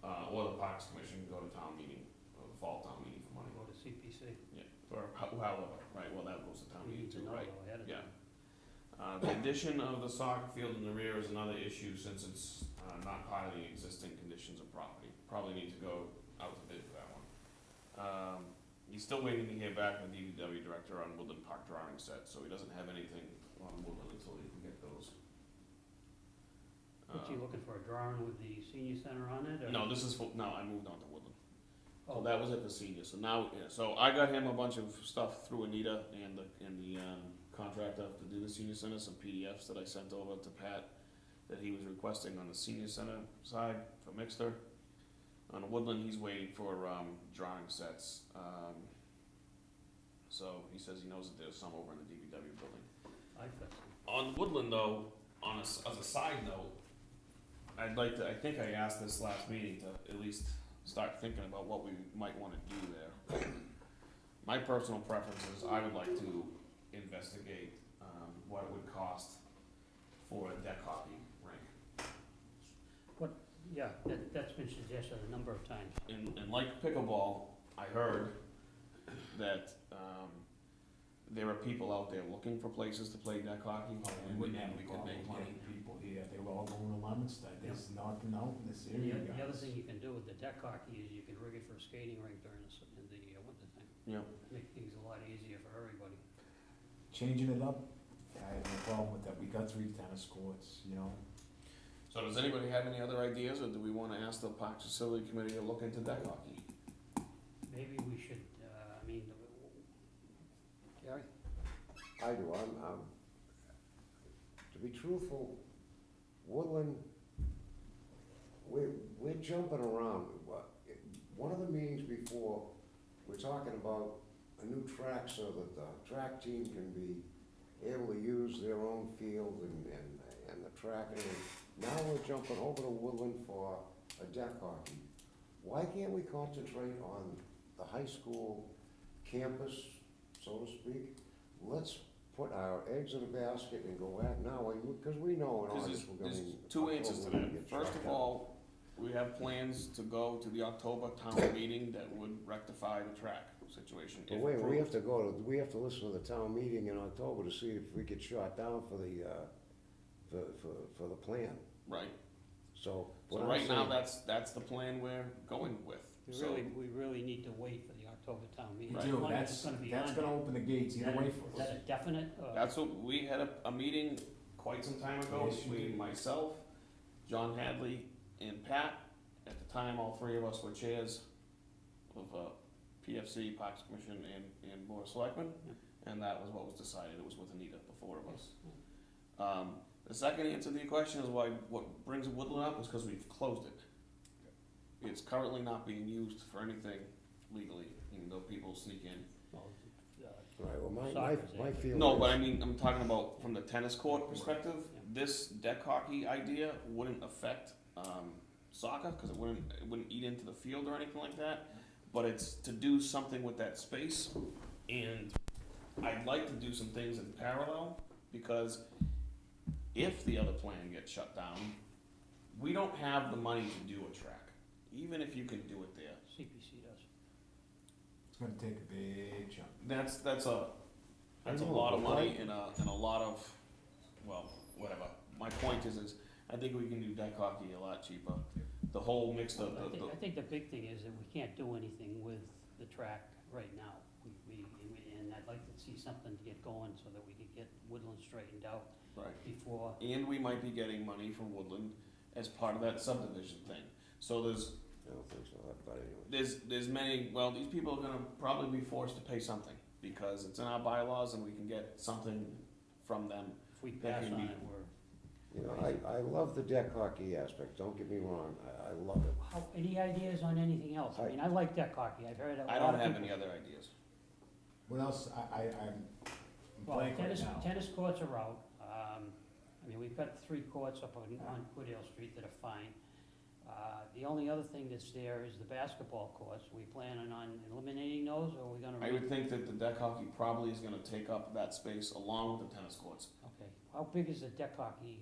Or the Parks Commission can go to town meeting, or the fall town meeting for money. Go to CPC. Yeah, or however, right, well, that goes to town We meeting need to too, know right? though ahead of Yeah. time. The addition of the soccer field in the rear is another issue since it's not part of the existing conditions of property. Probably need to go out to bid for that one. He's still waiting to hear back from the DPW director on Woodland Park drawing set, so he doesn't have anything on Woodland until he can get those. What's he looking for, a drawing with the senior center on it, or? No, this is no, I moved on to Woodland. So Oh, that was at the senior, so now, yeah, so I got him a bunch of stuff through Anita and the contractor to do the senior center, some PDFs that I sent over to Pat that he was requesting on the senior center side for Mixter. On Woodland, he's waiting for, drawing sets, so he says he knows that there's some over in the DPW building. I thought so. On Woodland though, as a side note, I think I asked this last meeting to at least start thinking about what we might wanna do there. My personal preference is I would like to investigate, what it would cost for a deck hockey rink. Yeah, that's been suggested a number of times. And like pickleball, I heard that, there are people out there looking for places to play deck hockey, and we could make money. People here, they were all going to Leominster, there's nothing out in this area, The other guys. thing you can do with the deck hockey is you can rig it for a skating rink during the winter time. Yeah. Make things a lot easier for everybody. Changing it up, I have no problem with that, we got 3 tennis courts, you know? So does anybody have any other ideas, or do we wanna ask the Parks Facility Committee to look into deck hockey? Maybe we should, Gary? I do, to be truthful, Woodland, we're jumping around. One of the meetings before, we're talking about a new track so that the track team can be able to use their own field and the track and everything. Now we're jumping over to Woodland for a deck hockey. Why can't we concentrate on the high school campus, so to speak? Let's put our eggs in a basket and go at now, because we know in Cause August we're there's gonna. two answers to October, we're that. gonna get First shot of down. all, we have plans to go to the October town meeting that would rectify the track situation. But if wait, we have approved. we have to listen to the town meeting in October to see if we get shot down for the plan, Right, so. so what I'm right now, saying- that's the plan we're going with, so. We really need to wait for the October town meeting. Right. We do, One, that's, it's gonna be that's on gonna there. open the gates either way for Is that us. a definite, That's what, we had a meeting quite some time ago, Yes, you between did. myself, John Hadley, and Pat. At the time, all three of us were chairs of, PFC, Parks Commission, and Board of Selectmen, and that was what was decided, it was with Anita, the four of us. The second answer to your question is why, what brings Woodland up is because we've closed it. It's currently not being used for anything legally, even though people sneak in. Right, well, my Soccer's there. feeling. No, is- but I mean, I'm talking about from the tennis court perspective, Yeah. this deck hockey idea wouldn't affect, soccer, cause it wouldn't eat into the field or anything like that. But it's to do something with that space, and I'd like to do some things in parallel, because if the other plan gets shut down, we don't have the money to do a track, even if you can do it there. CPC does. It's gonna take a big chunk. That's I a know, lot of but money why- and a lot of, well, whatever. My point is I think we can do deck hockey a lot cheaper. The whole mix of I think the big thing is that we can't do anything with the track right now. And I'd like to see something to get going so that we could get Woodland straightened out right. before. And we might be getting money from Woodland as part of that subdivision thing. So I don't think so, but anyway. there's many, well, these people are gonna probably be forced to pay something, because it's in our bylaws and we can get something from them. If we That pass can on be- it, we're, You know, I love the deck hockey aspect, don't get me wrong, I love it. any ideas on anything else? I mean, I like deck hockey, I've heard a I lot don't of have people. any other ideas. What else, I'm Well, blank right tennis, now. tennis courts are out, I mean, we've got 3 courts up on Goodale Street that are fine. The only other thing that's there is the basketball courts. We planning on eliminating those, or are we gonna? I would think that the deck hockey probably is gonna take up that space along with the tennis courts. Okay, how big is the deck hockey,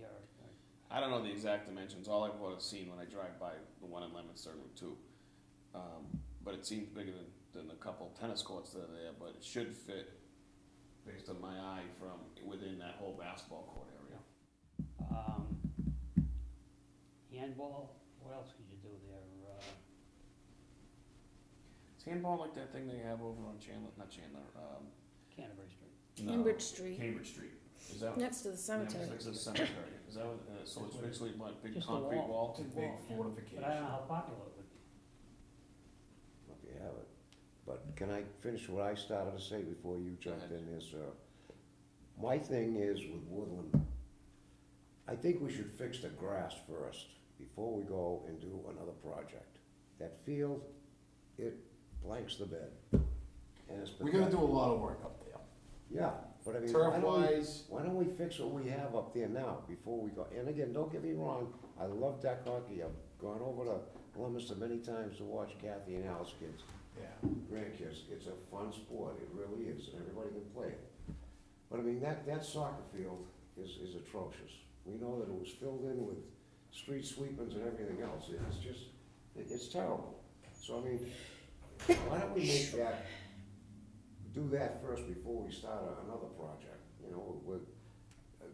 I don't know the exact dimensions, all I've ever seen when I drive by the one in Leominster Route 2. But it seems bigger than a couple tennis courts that are there, but it should fit, based on my eye, from within that whole basketball court area. handball, what else could you do there? Is handball like that thing they have over on Chandler, not Chandler, Canterbury Street. no, Cambridge Street, Cambridge Street, is that? next to the cemetery. Next to the cemetery, is that what, so it's basically what, big Just a concrete wall? Big Big wall, yeah. fortification. But I don't know how popular it would be. If you have it. But can I finish what I started to say before you jumped ahead. in there, sir? My thing is with Woodland, I think we should fix the grass first before we go and do another project. That field, it blanks the bed. And it's We're gonna pathetic. do a lot of work up there. Yeah, but I mean, Turf why don't we, wise, why don't we fix what we have up there now before we go? And again, don't get me wrong, I love deck hockey. I've gone over to Leominster many times to watch Kathy and Al's kids, yeah. grandkids. It's a fun sport, it really is, and everybody can play it. But I mean, that soccer field is atrocious. We know that it was filled in with street sweepings and everything else. It's just, it's terrible. So I mean, why don't we make that, do that first before we start another project, you know, with,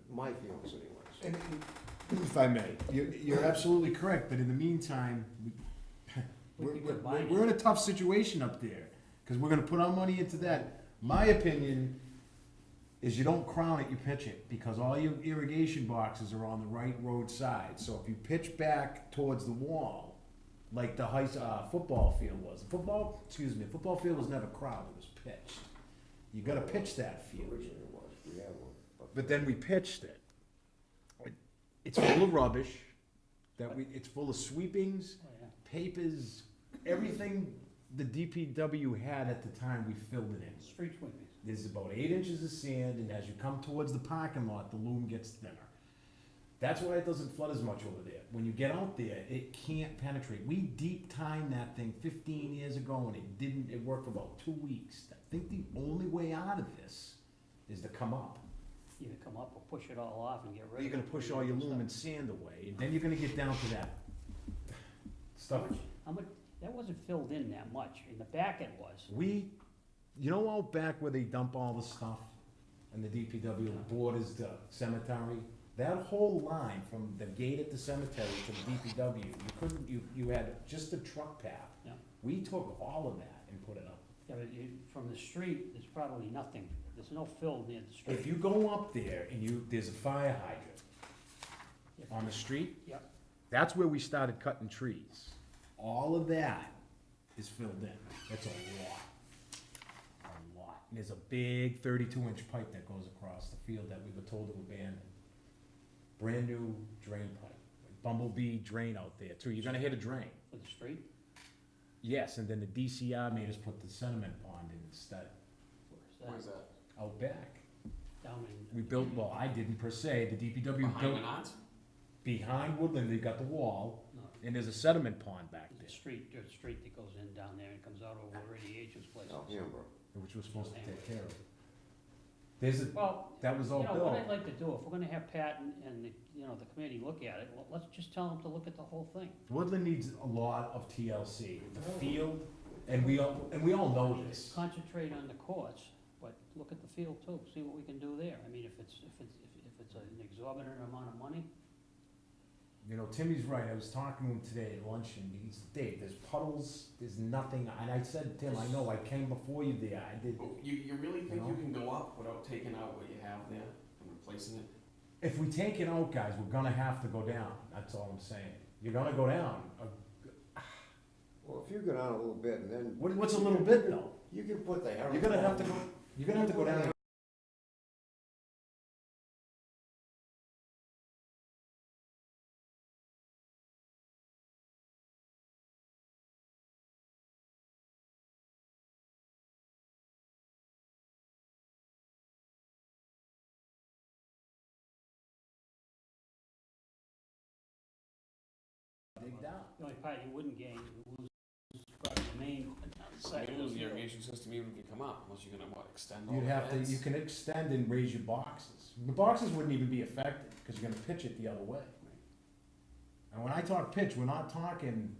my feelings anyways. And if I may, you're absolutely correct, but in the meantime, We could combine it. we're in a tough situation up there, because we're gonna put our money into that. My opinion is you don't crown it, you pitch it, because all your irrigation boxes are on the right road side. So if you pitch back towards the wall, like the football field was, the football field was never crowded, it was pitched. You gotta pitch that field. Originally it was, we had one. But then we pitched it. It's full of rubbish, it's full of sweepings, Oh, yeah. papers, everything the DPW had at the time, we filled it in. Street sweepings. There's about 8 inches of sand, and as you come towards the parking lot, the loom gets thinner. That's why it doesn't flood as much over there. When you get out there, it can't penetrate. We deep timed that thing 15 years ago, and it worked for about 2 weeks. I think the only way out of this is to come up. Either come up or push it all off and get rid of it. You're gonna push all your loom and sand away, and then you're gonna get down to that stuff. How much, that wasn't filled in that much. In the back it was. You know out back where they dump all the stuff, and the DPW borders the cemetery? That whole line from the gate at the cemetery to the DPW, you had just a truck path. Yeah. We took all of that and put it up. Yeah, but from the street, there's probably nothing. There's no fill near the street. If you go up there and there's a fire hydrant Yep. on the street. Yep. That's where we started cutting trees. All of that is filled in. That's a lot. A lot. And there's a big 32-inch pipe that goes across the field that we were told to abandon. Brand new drain pipe. Bumblebee drain out there too. You're gonna hit a drain. For the street? Yes, and then the DCR made us put the sediment pond in instead, Where's that? out back. Down in. We built, well, I didn't per se, the DPW built. Behind Woodland, they got the wall, No, and there's a sediment pond back there's there, a street that goes in down there and comes out over Radiation's place. Oh, Amber. which we're supposed to take care of. There's a, Well, that was you all know, built. what I'd like to do, if we're gonna have Pat and the, the committee look at it, let's just tell them to look at the whole thing. Woodland needs a lot of TLC, the field, and we all know this. Concentrate on the courts, but look at the field too, see what we can do there. I mean, if it's an exorbitant amount of money, You know, Timmy's right, I was talking to him today at lunch, and he's, Dave, there's puddles, there's nothing, and I said, Tim, I know, I came before you there, I did. You really think know? you can go up without taking out what you have there and replacing it? If we take it out, guys, we're gonna have to go down, that's all I'm saying. You're gonna go down. Well, if you go down a little bit and then. What's a little bit though? You can put the herring. You're gonna have to go down part you wouldn't gain, you lose probably the main side You of the lose the field. irrigation system even if you come out, unless you're gonna, what, extend all You'd the have to, beds? you can extend and raise your boxes. The boxes wouldn't even be affected, because you're gonna pitch it the other way. And when I talk pitch, we're not talking,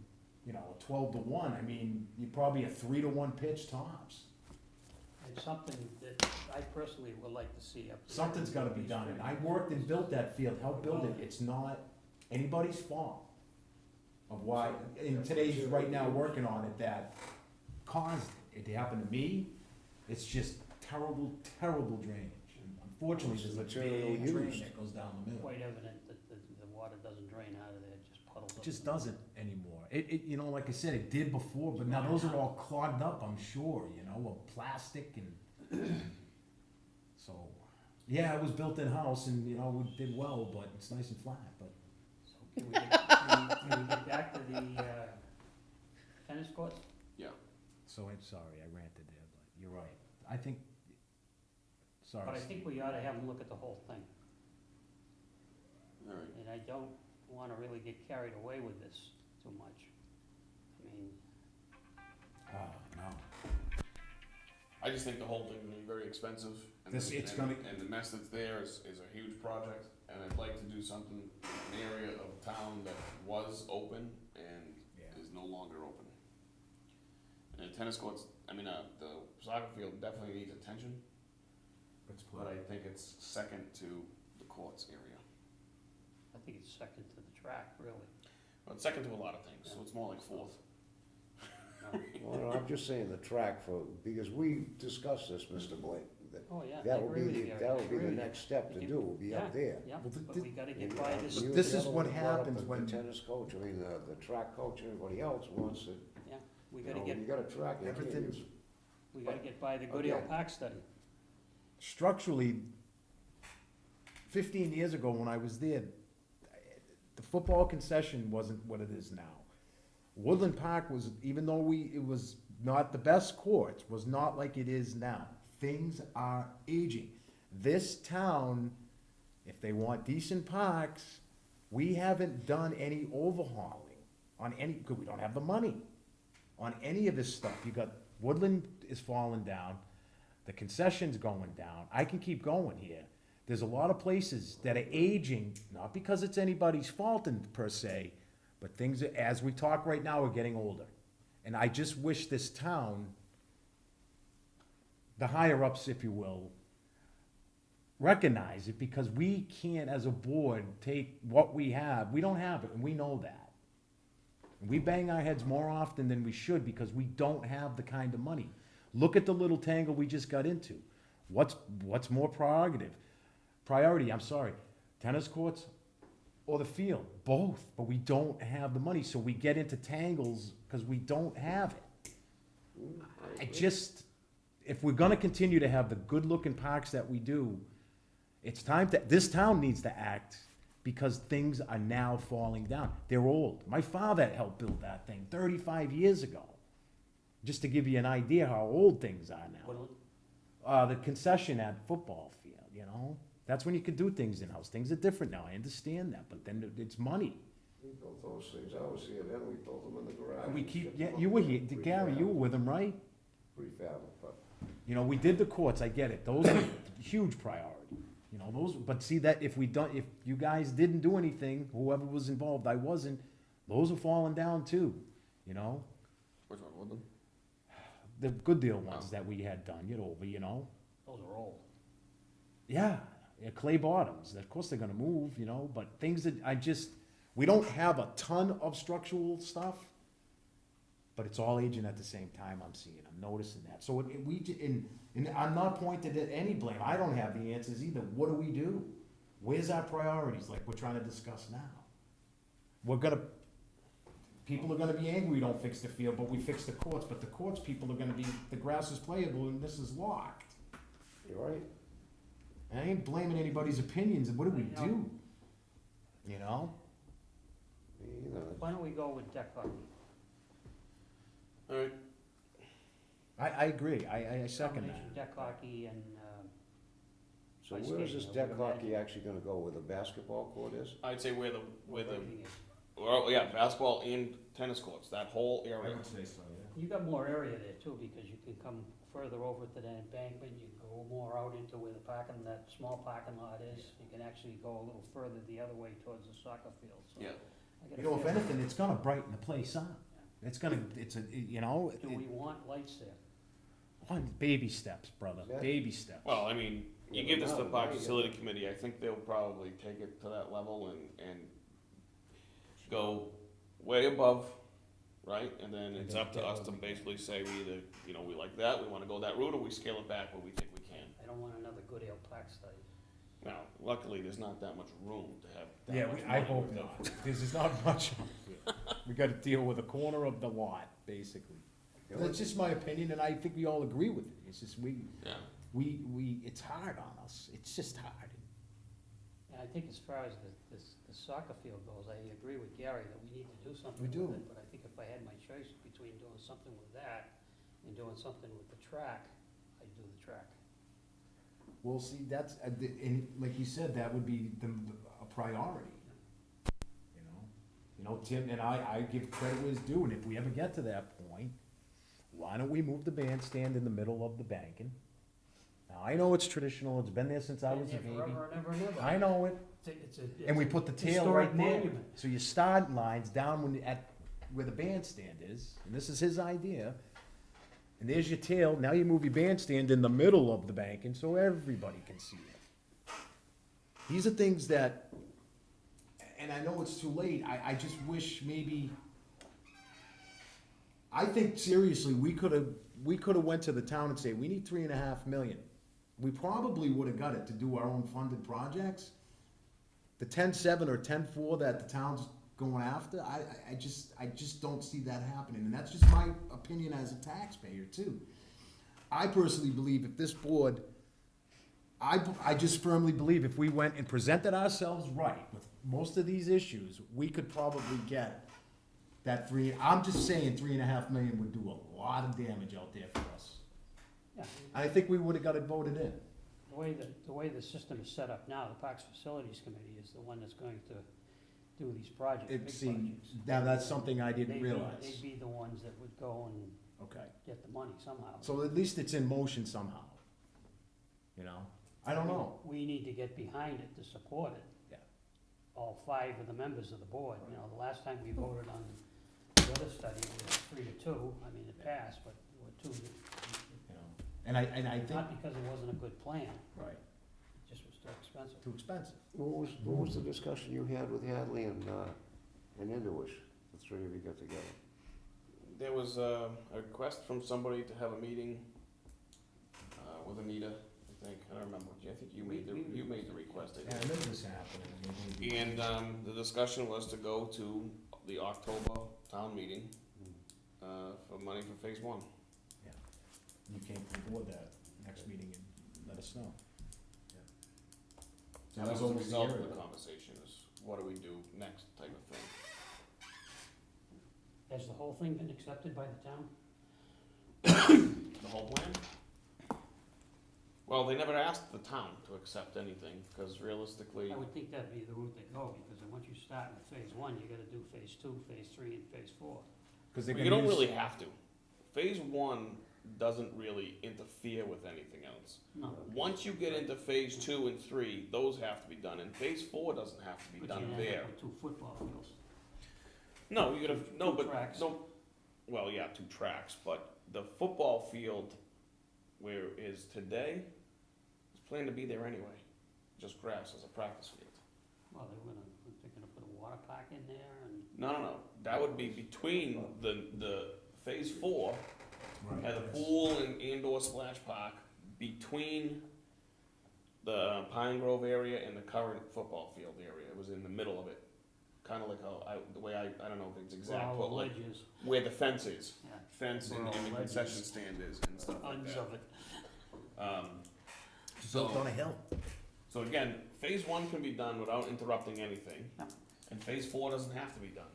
you know, 12-1, I mean, you probably a 3-1 pitch tops. It's something that I personally would like to see up there. Something's gotta be done, and I worked and built that field, helped build it, it's not anybody's fault of why, in today's, right now, working on it, that caused it. It happened to me, it's just terrible, terrible drainage. And unfortunately, there's a Material big drain used. that goes down the middle. Quite evident that the water doesn't drain out of there, it just puddles up. It just doesn't anymore. You know, like I said, it did before, but now those are all clogged up, I'm sure, you know, of plastic and, so, yeah, it was built in-house and, you know, we did well, but it's nice and flat, but. So can we get back to the tennis courts? So I'm sorry, I ranted there, but you're right. I think, sorry. But I think we ought to have them look at the whole thing. Alright, And I don't wanna really get carried away with this too much. I mean, Oh, no. I just think the whole thing's gonna be very expensive, and, It's and, gonna- and the mess that's there is a huge project, and I'd like to do something in an area of town that was open and Yeah. is no longer open. And the tennis courts, the soccer field definitely needs attention, Let's put but I it. think it's second to the courts area. I think it's second to the track, really. Well, it's second to a lot of things, so it's more like fourth. Well, no, I'm just saying the track because we discussed this, Mr. Blake, that Oh, yeah, I that would agree be, with you, the- Gary. that I would be agree the with you. next step to You- do, would be up there. Yeah, Well, but we gotta get by this, You- This the is other what one brought up happens the when- tennis coach, the track coach, everybody else wants it, we you gotta know, get, you got a track, you can't Everything- use. we gotta get by the Goodale Okay. Park study. Structurally, 15 years ago when I was there, the football concession wasn't what it is now. Woodland Park was, even though it was not the best courts, was not like it is now. Things are aging. This town, if they want decent parks, we haven't done any overhauling on any, because we don't have the money on any of this stuff. You got, Woodland is falling down, the concession's going down, I can keep going here. There's a lot of places that are aging, not because it's anybody's fault per se, but things, as we talk right now, are getting older. And I just wish this town, the higher-ups, if you will, recognize it, because we can't, as a board, take what we have, we don't have it, and we know that. And we bang our heads more often than we should, because we don't have the kind of money. Look at the little tangle we just got into. What's more priority, I'm sorry, tennis courts or the field? Both, but we don't have the money, so we get into tangles because we don't have it. I just, if we're gonna continue to have the good-looking parks that we do, it's time this town needs to act, because things are now falling down. They're old. My father helped build that thing 35 years ago, just to give you an idea how old things are now. Woodland, The concession at football field, you know? That's when you could do things in-house. Things are different now, I understand that, but then it's money. We built those things, I was here then, we built them in the garage. We and keep, shipped yeah, them you up. were here, Gary, you were with him, right? Prefab, but You know, we did the courts, I get it, those are huge priority, you know, those, but see that if you guys didn't do anything, whoever was involved, I wasn't, those are falling down too, you know? Which one, Woodland? The good deal ones that we had done, you know? those are old. Yeah, clay bottoms, of course they're gonna move, you know, but things that we don't have a ton of structural stuff, but it's all aging at the same time, I'm noticing that. So and I'm not pointing at any blame, I don't have the answers either. What do we do? Where's our priorities, like we're trying to discuss now? People are gonna be angry we don't fix the field, but we fix the courts, but the courts, people are gonna be, the grass is playable and this is locked. you're right. And I ain't blaming anybody's opinions, what do we do? You know? Me either. Why don't we go with deck hockey? Alright, I agree, I second Combination that. Deck hockey and, So Ice where is skating, this I would deck hockey imagine. actually gonna go, where the basketball court is? I'd say where the, everything is. Well, yeah, basketball and tennis courts, that whole I area. would say so, yeah. You got more area there too, because you can come further over to that embankment, you can go more out into where the parking, that small parking lot is. You can actually go a little further the other way towards the soccer field, so. Yeah. I got a You know, if feeling- anything, it's gonna brighten the place up. It's gonna, it's a, you know, Do we want lights there? on baby steps, brother, Yeah. baby steps. Well, I mean, you Yeah, give but this to the now- park now you facility get- committee, I think they'll probably take it to that level and go way above, right? And then it's up to us to basically say we either, you know, we like that, we wanna go that route, or we scale it back where we think we can. I don't want another Goodale Park study. Now, luckily, there's not that much room to have that Yeah, much I money hope worked not. out. This is not much. We gotta deal with a corner of the lot, basically. Yeah, That's just my opinion, and I think we all agree with it. It's just, Yeah, it's hard on us. It's just hard. And I think as far as the soccer field goes, I agree with Gary that we need to do something We with do. it. But I think if I had my choice between doing something with that and doing something with the track, I'd do the track. Well, see, that's, and like you said, that would be a priority. You know, Tim and I give credit where it's due, and if we ever get to that point, why don't we move the bandstand in the middle of the banking? Now, I know it's traditional, it's been there since I was a Been baby. there forever and ever and ever. I know it, It's a- and we it's put the a tail historic right there. monument. So your start line's down where the bandstand is, and this is his idea. And there's your tail, now you move your bandstand in the middle of the banking so everybody can see it. These are things that, and I know it's too late, I just wish maybe, I think seriously, we could've went to the town and say, we need 3.5 million. We probably would've got it to do our own funded projects. The 10-7 or 10-4 that the town's going after, I just don't see that happening, and that's just my opinion as a taxpayer too. I personally believe if this board, I just firmly believe if we went and presented ourselves right with most of these issues, we could probably get that I'm just saying 3.5 million would do a lot of damage out there for us. Yeah, I think we would've got it voted in. the way the system is set up now, the Parks Facilities Committee is the one that's going to do these projects, big See, projects. now that's something I didn't They'd be- realize. They'd be the ones that would go and Okay. get the money somehow. So at least it's in motion somehow. You know? I don't know. We need to get behind it to support it. Yeah. All 5 of the members of the board, you know, the last time we voted on the other study, it was 3-2, I mean, it passed, but there were 2 that, You know? And I think, not because it wasn't a good plan, right, it just was too expensive. too expensive. What was the discussion you had with Hadley and Enderwish, the three of you got together? there was a request from somebody to have a meeting, with Anita, I think, I don't remember, I think you made the request, I Yeah, I think. remember this happening. And, the discussion was to go to the October town meeting, for money for phase 1. You came to the board that next meeting and let us know. So That was that was the almost a result year of the ago. conversation, is what do we do next type of thing. Has the whole thing been accepted by the town? The whole plan? Well, they never asked the town to accept anything, because realistically, I would think that'd be the route they go, because then once you start with phase 1, you gotta do phase 2, phase 3, and phase 4. Cause they're you gonna don't use- really have to. Phase 1 doesn't really interfere with anything else. No, Once you get into phase 2 and 3, those have to be done, and phase 4 doesn't have to be but done you end there. up with 2 football fields. No, you gotta, no, Two but, tracks. no, well, yeah, 2 tracks, but the football field where is today is planned to be there anyway, just grass as a practice field. Well, they're gonna put a water park in there and. No, that would be between the phase 4, Right, had a yes. pool and indoor splash park between the Pine Grove area and the current football field area, it was in the middle of it. Kinda like the way I don't know if it's exact, All but the like ledges, where the fence is, yeah, fence and Where all the ledges. concession stand is and stuff like tons that. of it. Built on a hill. So again, phase 1 can be done without interrupting anything, Yeah. and phase 4 doesn't have to be done.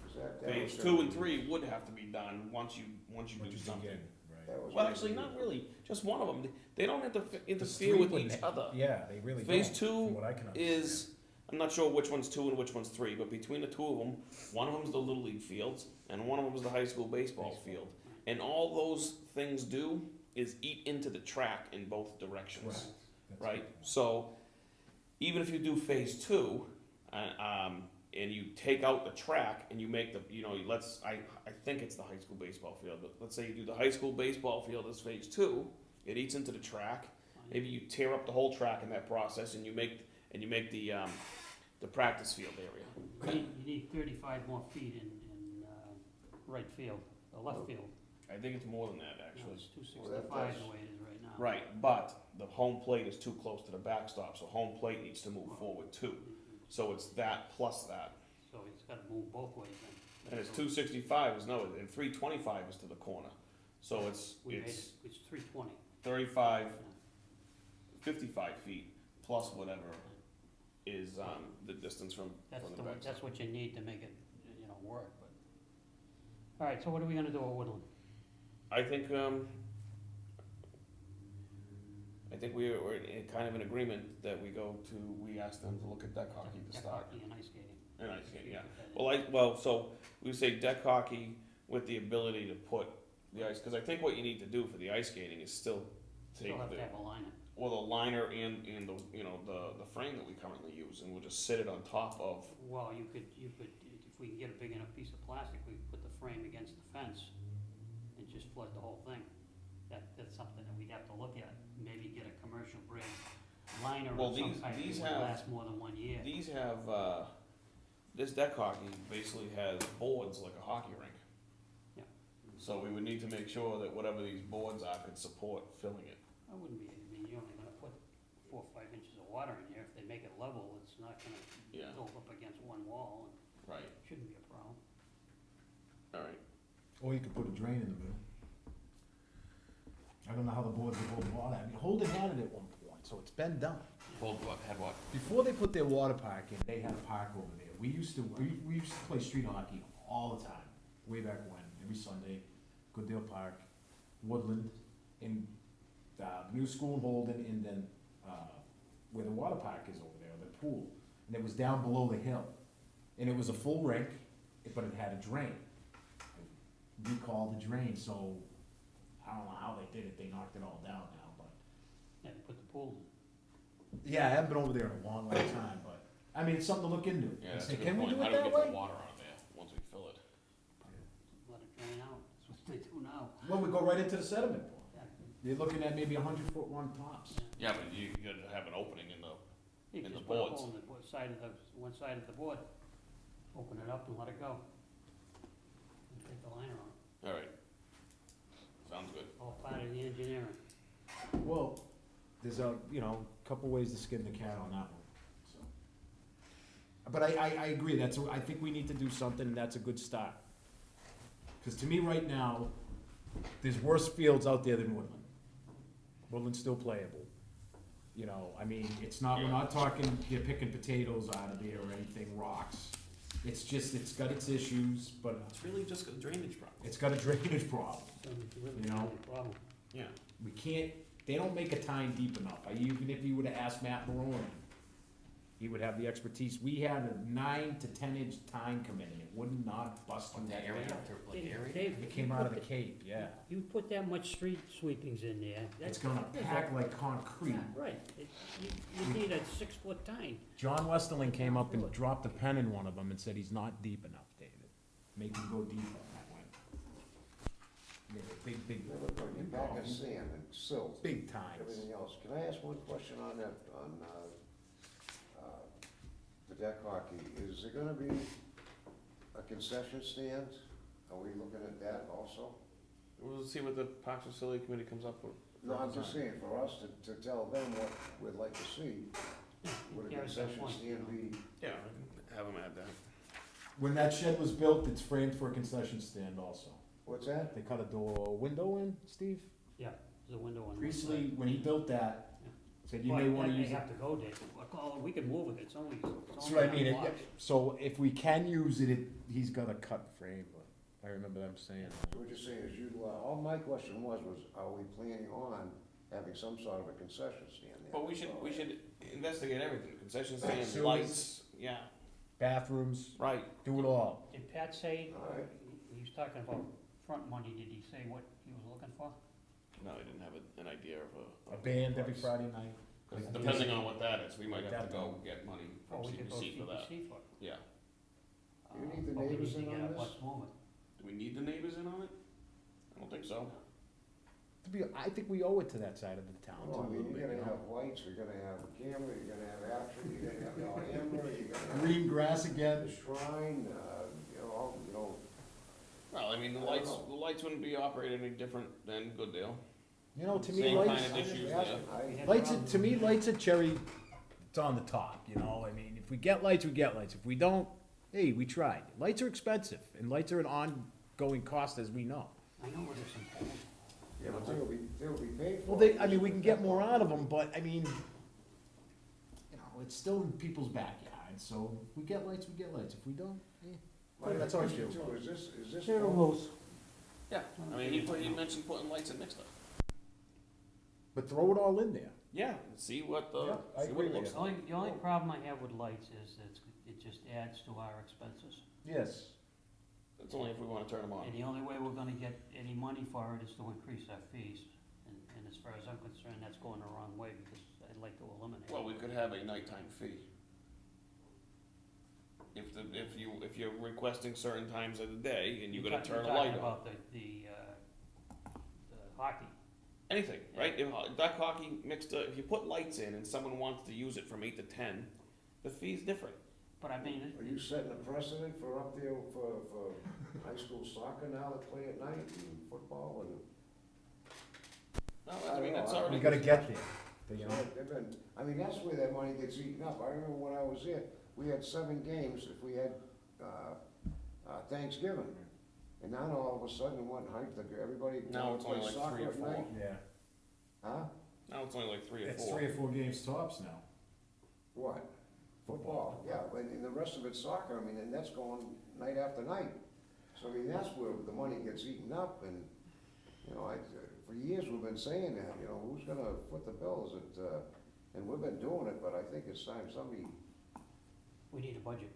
Is that Phase was 2 gonna and be- 3 would have to be done once you do something. that was Well, gonna actually, be- not really, just one of them, they don't interfere The with three each wouldn't- other. Yeah, they really don't. Phase from 2 what I can is, I'm not sure which one's 2 and which one's 3, but between the two of them, one of them's the Little League fields, and one of them's the high school baseball field. And all those things do is eat into the track in both directions. That's Right? So, even if you do phase 2, and you take out the track and you make the, I think it's the high school baseball field, but let's say you do the high school baseball field as phase 2, it eats into the track. Maybe you tear up the whole track in that process and you make the practice field area. You need 35 more feet in right field, or left field. I think it's more than that, No, actually. it's Well, 265 that's- the way it is right now. Right, but the home plate is too close to the backstop, so home plate needs to move forward too. So it's that plus that. So it's gotta move both ways then. And it's 265 is no, and 325 is to the corner. So it's 320. 35, 55 feet plus whatever is the distance from the back. That's what you need to make it, work, but. All right, so what are we gonna do at Woodland? I think we're in kind of an agreement that we ask them to look at deck hockey to Deck start. hockey and ice skating. And ice skating, yeah. So we say deck hockey with the ability to put the ice, because I think what you need to do for the ice skating is still take Still have the, to have a liner. the liner and the frame that we currently use, and we'll just sit it on top of. Well, you could, if we can get a big enough piece of plastic, we could put the frame against the fence and just flood the whole thing. That's something that we'd have to look at, maybe get a commercial grade liner Well, or some these- type that these would have- last more than 1 year. These have, this deck hockey basically has boards like a hockey rink. Yeah. So we would need to make sure that whatever these boards are could support filling it. I wouldn't be, you're only gonna put 4 or 5 inches of water in there, if they make it level, it's not gonna Yeah. go up against one wall, and Right, it shouldn't be a problem. alright. Or you could put a drain in the middle. I don't know how the boards would hold water. I mean, Holden had it at one point, so it's been done. Hold what, had what? Before they put their water park in, they had a park over there. We used to play street hockey all the time, way back when, every Sunday. Goodale Park, Woodland, in the new school in Holden, and then, where the water park is over there, the pool. And it was down below the hill. And it was a full rink, but it had a drain. We called the drain, so I don't know how they did it. They knocked it all down now, but. Yeah, they put the pool in. Yeah, I haven't been over there in a long, long time, but, I mean, it's something to look into. Yeah, that's Say, a good can we point. do it How do we that get way? the water out of there once we fill it? Let it drain out, that's what they do now. Well, we go right into the sediment pond. Yeah, You're looking at maybe 100-foot run tops. Yeah, but you gotta have an opening in the, You And just the put a boards. hole in the side of one side of the board, open it up and let it go. And take the liner on, alright. Sounds good. all part of the engineering. Well, there's a, couple ways to skin the cat on that one, so. But I agree, I think we need to do something, and that's a good start. Cause to me, right now, there's worse fields out there than Woodland. Woodland's still playable. It's not, we're not talking, you're picking potatoes out of there or anything, rocks. It's just, it's got its issues, but It's really just a drainage problem. it's got a drainage problem. So it's really You know? not a problem. Yeah. We can't, they don't make a tine deep enough. Even if you would've asked Matt Barone, he would have the expertise. We had a 9 to 10 inch tine come in, and it would not bust through that area. Dave, It came out of the Cape, yeah. You put that much street sweepings in there. It's gonna pack like concrete. Right, you need a 6-foot tine. John Westerling came up and dropped a pen in one of them and said he's not deep enough, David. Make him go deeper. That went. Made a big, You're back in sand and silt, big tines. everything else. Can I ask one question on that, the deck hockey? Is there gonna be a concession stand? Are we looking at that also? We'll see what the Parks Facility Committee comes up with. No, I'm just saying, for us to tell them what we'd like to see, would a Gary's got concession one, stand be? Yeah, have them add that. When that shed was built, it's framed for a concession stand also. What's that? They cut a window in, Steve? There's a window on one Priestley, side. when he built that, said you But may wanna that may use it. have to go, Dave. We can move it, it's only That's what I nine mean, blocks. so if we can use it, he's got a cut frame, but I remember them saying that. So we're just saying, all my question was, are we planning on having some sort of a concession stand there. But we should investigate everything, concession stands, Sewers. lights, yeah, Bathrooms, right. do it all. Did Pat say, All right. he was talking about front money, did he say what he was looking for? No, I didn't have an idea of A band every Friday night. 'Cause depending on what that is, we might have to That- go get money Or from we could go CPC for that, CPC for it. yeah. You need the But we neighbors need to in get on our this? butts moving. Do we need the neighbors in on it? I don't think so. I think we owe it to that side of the town too, Well, a I mean, little you're bit, gonna you know? have lights, you're gonna have camera, you're gonna have action, you're gonna have Amber, you're gonna have Green grass again. the shrine, you know, Well, I mean, the lights wouldn't be operated any different than Gooddale. You know, to me, Same lights, kind of issues there. We had lights, problems to me, with- lights at Cherry, it's on the top, you know, I mean, if we get lights, we get lights, if we don't, hey, we tried. Lights are expensive, and lights are an ongoing cost, as we know. I know where there's some holes. yeah, but they'll be paid for. Well, I mean, we can get more out of them, but, I mean, you know, it's still in people's backyards, so if we get lights, we get lights, if we don't, eh. My That's how I question feel. too, is this? There are rules. Yeah, I mean, he mentioned putting lights at mixed up. But throw it all in there. Yeah, see what Yeah, I see what agree it with looks you. like. The only problem I have with lights is that it just adds to our expenses. Yes. It's only if we wanna turn them on. And the only way we're gonna get any money for it is to increase our fees. And as far as I'm concerned, that's going the wrong way because I'd like to eliminate it. Well, we could have a nighttime fee. If you're requesting certain times of the day and you're gonna turn a You're light talking on, about the hockey. anything, right? If duck hockey mixed, if you put lights in and someone wants to use it from 8 to 10, the fee's different. But I mean, Are you setting a precedent for up there for high school soccer now that play at night and football and? No, I mean, that's already. We gotta get there, you know? They've been, I mean, that's where that money gets eaten up. I remember when I was there, we had 7 games if we had, Thanksgiving. And now all of a sudden, everybody Now it's only plays like 3 soccer or at 4. night? Yeah. Huh? Now it's only like 3 or It's 4. 3 or 4 games tops now. What? Football, yeah, but and the rest of it's soccer, I mean, and that's going night after night. So, I mean, that's where the money gets eaten up, and, you know, for years we've been saying that, you know, who's gonna foot the bills? And we've been doing it, but I think it's time somebody. we need a budget.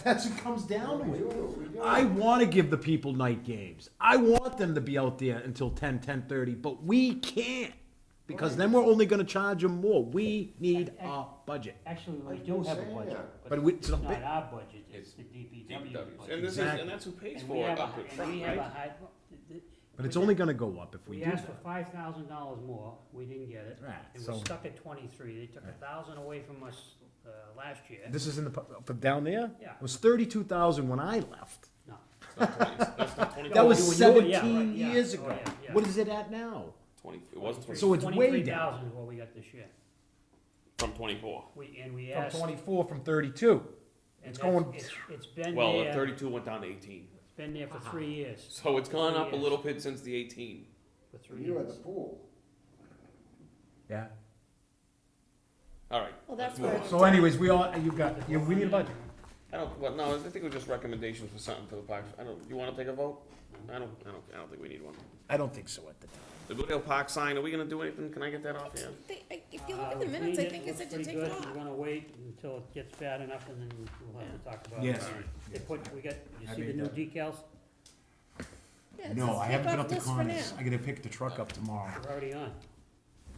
That's what it comes down to We it. do. I wanna give the people night games. I want them to be out there until 10:30, but we can't. Because then we're only gonna charge them more. We need a budget. Actually, we I've do been have a saying budget, that. But but it's it's not not big. our budget, it's It's the DPW DPW's. budget. And this is, Exactly. and that's who pays And for we it have up a, at and front, we have a right? high, But it's only gonna go up if we we do asked for that. $5,000 more, we didn't get it, Right, and so we're stuck at 23, they took Right. 1,000 away from us, last year. this is in the, but down there? Yeah. It was 32,000 when I left. No. That's not 20, That was when you were- yeah, 17 right, yeah. years Oh, ago. yeah, yeah. What is it at now? 20, it was 20, So it's way down. 23,000 is what we got this year. from 24. We From asked. 24 from 32. and it's that's- going- It's been Well, there, 32 went down to 18. it's been there for 3 years, So it's gone up a 3 years. little bit since the 18. for 3 You at the years. pool. Yeah. All right. Well, that's let's move where- on. So anyways, we need a budget. I don't, well, no, I think it was just recommendations for something for the parks. I don't, you wanna take a vote? I don't think we need one. I don't think so at the time. The Goodale Park sign, are we gonna do anything? Can I get that off here? If you look at the minutes, I think it said to take it Looks pretty off. good, we're gonna wait until it gets bad enough and then we'll have to talk about it. Yes. They put, we got, you I see the made new that. decals? Yeah, it No, says I take haven't been off up to list for Connors. now. I gotta pick the truck up tomorrow. We're already on.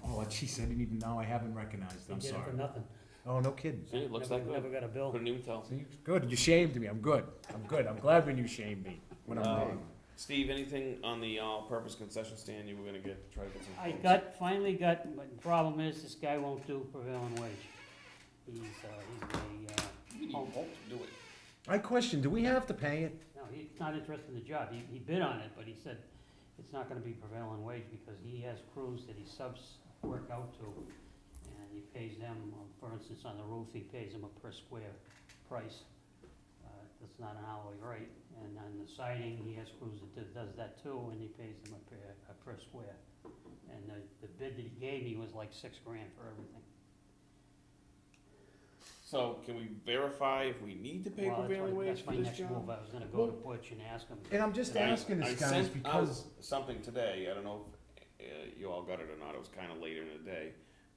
Oh, geez, I didn't even know. I haven't recognized. We I'm did it sorry. for nothing. Oh, no kidding. See, it looks Never- that Never good. got a bill. Couldn't even tell. See, good. You shamed me. I'm good. I'm good. I'm glad when you shamed me when I'm wrong. Steve, anything on the all-purpose concession stand you were gonna try to get some I quotes? finally got, but the problem is, this guy won't do prevailing wage. He's a, You need hope to do it. I question, do we have to pay it? no, he's not interested in the job. He bid on it, but he said it's not gonna be prevailing wage because he has crews that he subs work out to. And he pays them, for instance, on the roof, he pays them a per square price. That's not an hourly rate. And on the siding, he has crews that does that too, and he pays them a per square. And the bid that he gave me was like $6,000 for everything. So can we verify if we need to pay Well, that's prevailing what- wage for That's this my next job? move. I was gonna go to Butch and ask him. And I'm just I- asking I this, guys, sent because out something today, I don't know if you all got it or not, it was kinda later in the day.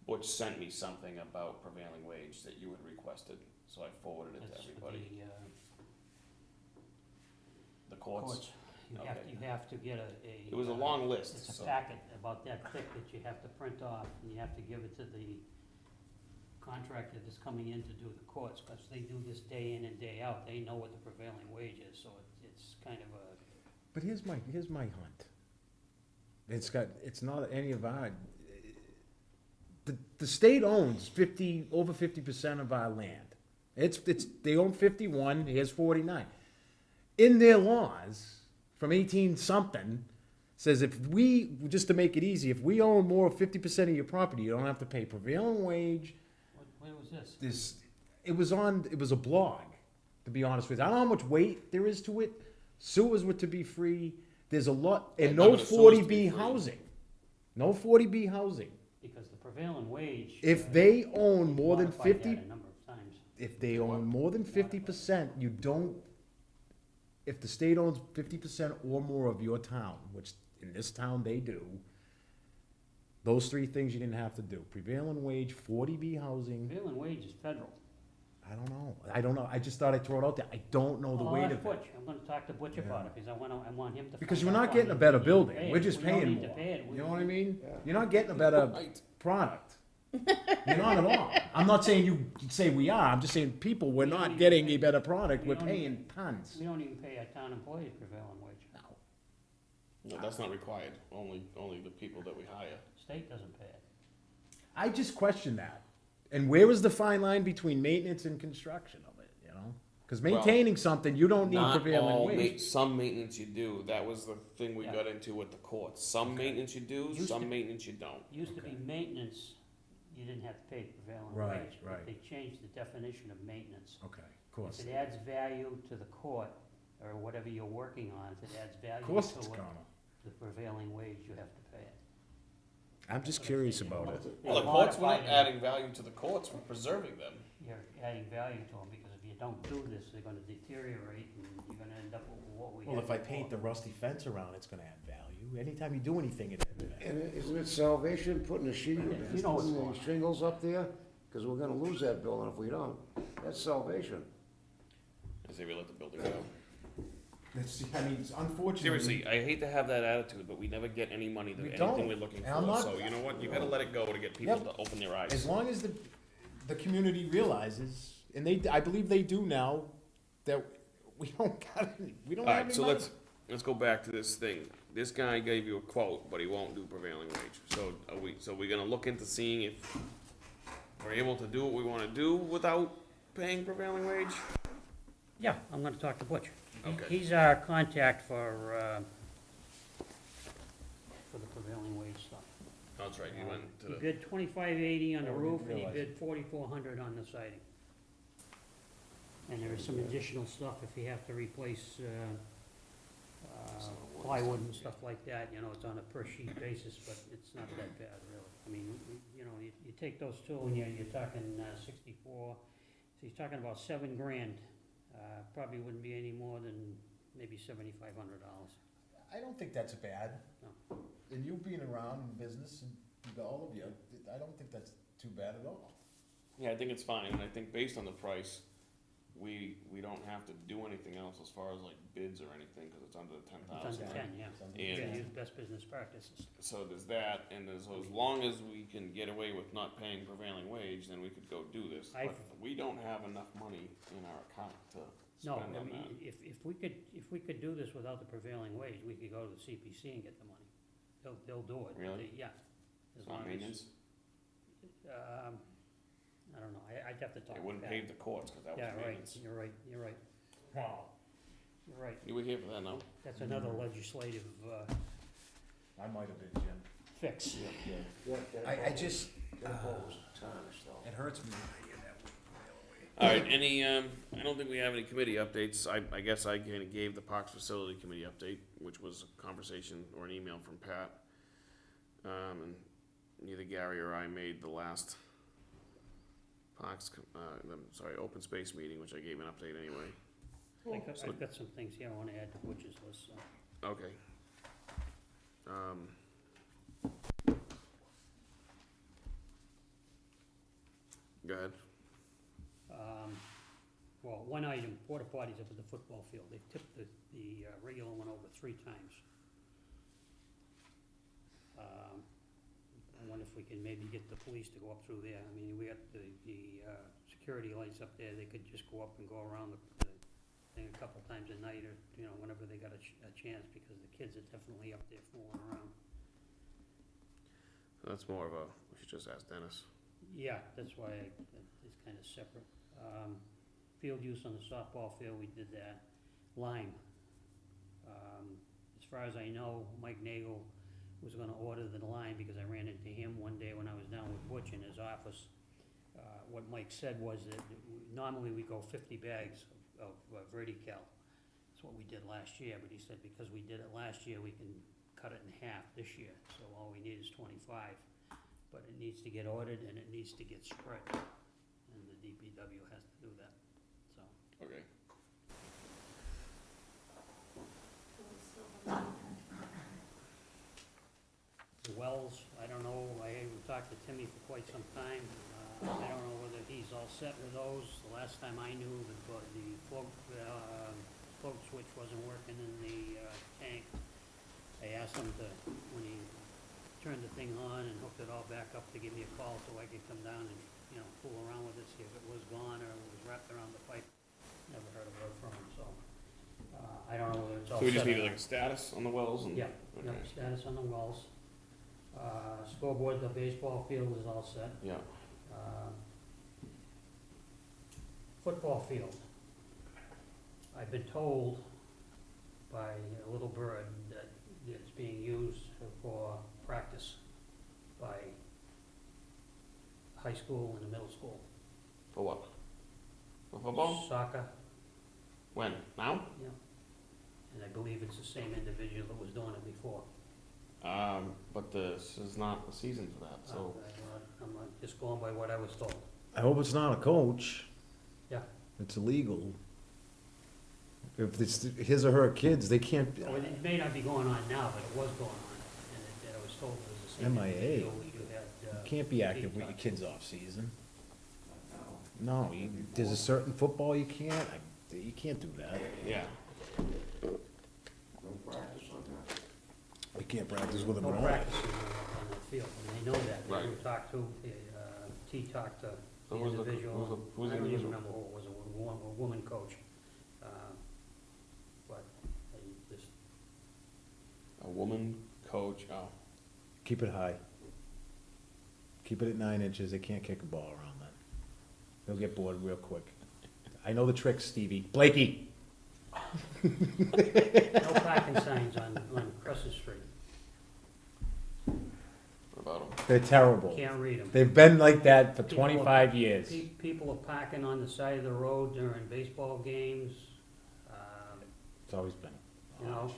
Butch sent me something about prevailing wage that you had requested, so I forwarded it to That's for everybody. the The courts, You have to get it was a long list, It's a so. packet about that thick that you have to print off, and you have to give it to the contractor that's coming in to do the courts, because they do this day in and day out, they know what the prevailing wage is, so it's kind of a, But here's my hunt. It's not any of our, the state owns over 50% of our land. They own 51, here's 49. In their laws, from 18-something, says just to make it easy, if we own more than 50% of your property, you don't have to pay prevailing wage. what was this? It was a blog, to be honest with you. I don't know how much weight there is to it. Sewers were to be free. There's a lot, and None no of the sewers to be 40B free. housing. No 40B housing. Because the prevailing wage. If they own more than modified 50, that a number of times. if they own more than 50%, you don't, if the state owns 50% or more of your town, which in this town they do, those three things you didn't have to do. Prevailing wage, 40B housing, Prevailing wage is federal. I don't know. I just thought I'd throw it out there. I don't know the I'll weight ask of it. Butch. I'm gonna talk to Butch about it, because I want him to. Because find we're out not why getting a he- better he building. pay We're it. just We don't paying need to more. pay it. You know what I mean? Yeah. You're not getting a better Right. product. You're not at all. I'm not saying you say we are. I'm just saying people, we're We don't not even getting pay- a better product. we We're don't paying tons. We don't even pay our town employees prevailing wage. No, that's not required, only the people that we hire. State doesn't pay it. I just question that. And where is the fine line between maintenance and construction of it, you know? Because Well, maintaining something, you don't need Not prevailing all wage. some maintenance you do, that was the thing we Yeah. got into with the courts. Some maintenance you do, Used some to- maintenance you don't. Used to be Okay. maintenance, you didn't have to pay prevailing Right, wage. but right. They changed the definition of maintenance. Okay, of course. If it adds value to the court, or whatever you're working on, if it adds Of value course it's to it, gonna. the prevailing wage, you have to pay it. I'm just curious about it. They Well, the courts, we're not modified it. adding value to the courts, we're preserving them. You're adding value to them, because if you don't do this, they're gonna deteriorate, and you're gonna end up with what we had Well, if I before. paint the rusty fence around, it's gonna add value. Anytime you do anything, it adds value. And isn't it salvation, putting a sheet, You know what's putting going the on. shingles up there? Because we're gonna lose that building if we don't. That's salvation. I say we let the building go. I mean, it's unfortunately. Seriously, I hate to have that attitude, but we never get any money, We anything don't. we're looking And I'm for, not- so you know what, you gotta let it go to get people Yep. to open their eyes. As long as the community realizes, and I believe they do now, that we don't we don't have Alright, any so money. let's go back to this thing. This guy gave you a quote, but he won't do prevailing wage. So we're gonna look into seeing if we're able to do what we wanna do without paying prevailing wage? Yeah, I'm gonna talk to Butch. Okay. He's our contact for the prevailing wage stuff. That's right, he went to He the, bid $25.80 on the Oh, I roof, didn't and he realize bid $4,400 on the siding. And there is some additional stuff if you have to replace, plywood and stuff like that, you know, it's on a per sheet basis, but it's not that bad, really. I mean, you know, you take those two and you're talking, 64, so you're talking about $7,000. Probably wouldn't be any more than maybe $7,500. I don't think that's bad. No. And you being around in business, and all of you, I don't think that's too bad at all. yeah, I think it's fine, and I think based on the price, we don't have to do anything else as far as like bids or anything, cause it's under the It's under 10,000. 10, yeah. And- Yeah, use best business practices. So there's that, and as long as we can get away with not paying prevailing wage, then we could go do this. I- But we don't have enough money in our account to No, spend I on mean, that. if we could do this without the prevailing wage, we could go to the CPC and get the money. They'll do it. Really? Yeah. As It's not long as- maintenance, I don't know, I'd have to talk it to wouldn't Pat. pave the courts, cause that was Yeah, right, maintenance. you're right, Wow. you're right. You were here for that, no? That's another legislative, I might have been, Jim. fix. I just, That boat was tarnished though. it hurts me. Alright, I don't think we have any committee updates. I guess I kinda gave the Parks Facility Committee update, which was a conversation or an email from Pat. And neither Gary or I made the last open space meeting, which I gave an update anyway. I've got some things here I wanna add to Butch's list, so. Okay. ahead. Well, one item, porta potties up at the football field. They've tipped the regular one over 3 times. I wonder if we can maybe get the police to go up through there. I mean, we got the security lights up there. They could just go up and go around the thing a couple times a night, or, you know, whenever they got a chance, because the kids are definitely up there fooling around. That's more of a, we should just ask Dennis. Yeah, that's why it's kind of separate. Field use on the softball field, we did that. Lime. As far as I know, Mike Nagel was gonna order the lime, because I ran into him one day when I was down with Butch in his office. What Mike said was that normally we go 50 bags of Vertical. That's what we did last year, but he said because we did it last year, we can cut it in half this year. So all we need is 25. But it needs to get ordered and it needs to get spread. And the DPW has to do that, so. Okay. The wells, I don't know, I haven't talked to Timmy for quite some time. I don't know whether he's all set with those. The last time I knew, the float switch wasn't working in the tank. I asked him to, when he turned the thing on and hooked it all back up, to give me a call so I could come down and, you know, fool around with it, see if it was gone or it was wrapped around the pipe. Never heard a word from him, so, I don't know whether it's all So we set just need or like not. a status on the wells and? Yeah, Okay. yep, status on the wells. Scoreboard, the baseball field is all set. Yeah. Football field. I've been told by a little bird that it's being used for practice by high school and the middle school. For what? For football? Soccer, When? Now? yeah. And I believe it's the same individual that was doing it before. But this is not the season for that, so. I'm just going by what I was told. I hope it's not a coach. Yeah. It's illegal. If it's his or her kids, they can't, Well, it may not be going on now, but it was going on, and I was told it was the same MIA. individual you had, you can't be active with your kids off season. No, there's a certain football you can't do that. Yeah. No practice on that. You can't practice with them no at all. practice on that field, and they know that. Right. We talked to, T talked to the Who was the- individual. who was the I don't even individual? remember who it was, a woman coach. But they just, A woman coach, oh. Keep it high. Keep it at 9 inches, they can't kick a ball around then. They'll get bored real quick. I know the tricks, Stevie. Blakey! no parking signs on Crescent Street. What about him? They're terrible. Can't read them. They've been like that for People are- 25 years. People are parking on the side of the road during baseball games. It's always been. You know,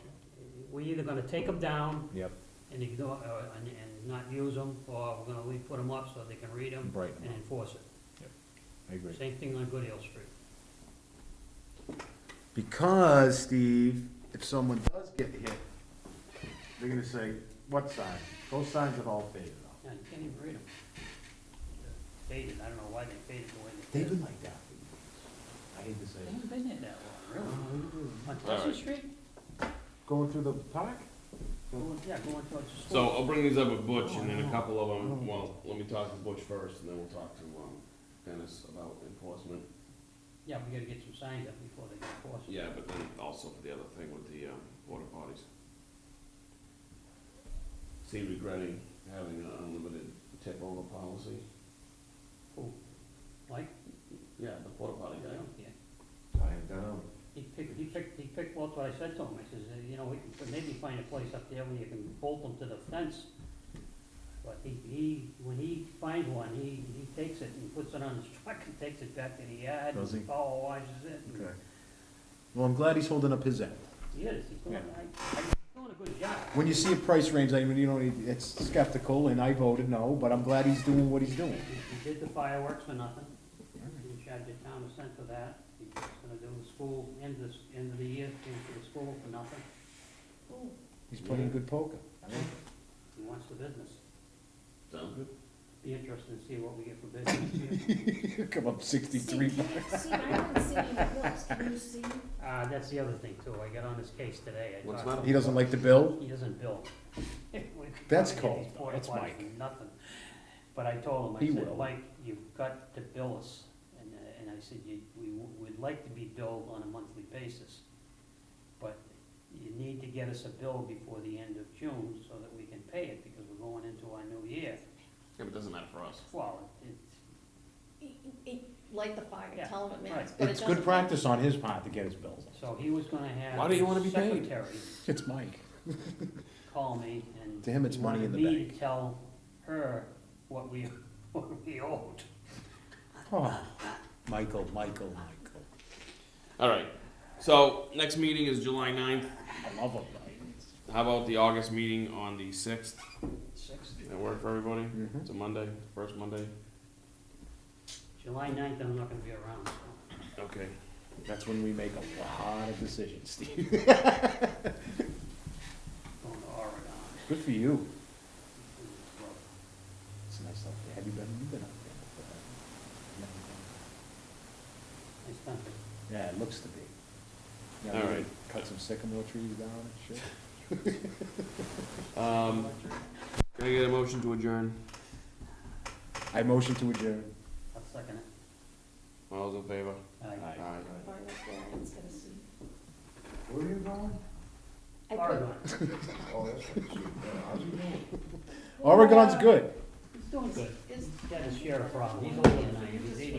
we're either gonna take them down Yep, and ignore, and not use them, or we're gonna put them up so they can read them bright. and enforce it. I agree. Same thing on Good Hill Street. Because, Steve, if someone does get hit, they're gonna say, what sign? Those signs have all faded off. Yeah, you can't even read them. Faded, I don't know why they faded the way they They've did. been like that for years. I hate to say They it. haven't been there that long, really. On All Crescent right. Street? Going through the park? Yeah, going towards the So school. I'll bring these up with Butch, and then a couple of them, well, let me talk to Butch first, and then we'll talk to, Dennis about enforcement. Yeah, we gotta get some signs up before they get enforced. Yeah, but then also for the other thing with the, porta potties. See, regretting having an unlimited tip over policy. Mike? Yeah, the porta potty I guy. don't care. I have done them. He picked, well, that's what I said to him, I says, you know, we could maybe find a place up there where you can bolt them to the fence. But when he finds one, he takes it and puts it on his truck and takes it back to the yard Does he? and power washes it. and Okay. Well, I'm glad he's holding up his end. He is, he's doing, Yeah. he's doing a good job. When you see a price range, I mean, you know, it's skeptical, and I voted no, but I'm glad he's doing what he's doing. He did the fireworks for nothing. He charged the town a cent for that. He's gonna do the school, end of the year, thing for the school for nothing. He's playing good poker. He wants the business. Sounds good. be interested to see what we get for bids this year. Come up See, 63 can you see, I haven't seen any bills, can you see? That's the other thing too, I got on this case today. I What's talked that? to He doesn't like the bill? He doesn't bill. That's We cold. get these porta That's potties Mike. for nothing. But I told him, I He said, will. Mike, you've got to bill us. And I said, we'd like to be billed on a monthly basis. But you need to get us a bill before the end of June so that we can pay it because we're going into our new year. Yeah, but it doesn't matter for us. Well, it's, Light the fire, Yeah, tell him it right. matters, but it It's doesn't. good practice on his part to get his bills. so he was gonna have. Why do you wanna be his paid? Secretary It's Mike. call me and. To him, it's he money in wanted the me bank. to tell her what we, what we owed. Oh, Michael. All right, so next meeting is July 9th. I love him. How about the August meeting on the 6th? Sixth. That work for everybody? Mhm. It's a Monday, first Monday. July 9th, I'm not gonna be around, so. Okay. That's when we make a lot of decisions, Steve. Going to Oregon. Good for you. It's nice up there. Have you been up there before? Never been. Nice country. Yeah, it looks to be. Yeah, All we right. Cut some sycamore trees down and shit. Can I get a motion to adjourn? I motion to adjourn. I'll second it. All those in favor? Aye. Aye. Find out Darren's gonna see. Where are you going? I put, Oregon. Oh, that's right. How's he doing? Oregon's good. He's doing good. is, He had his share of problems. He's older than I am. He's 80.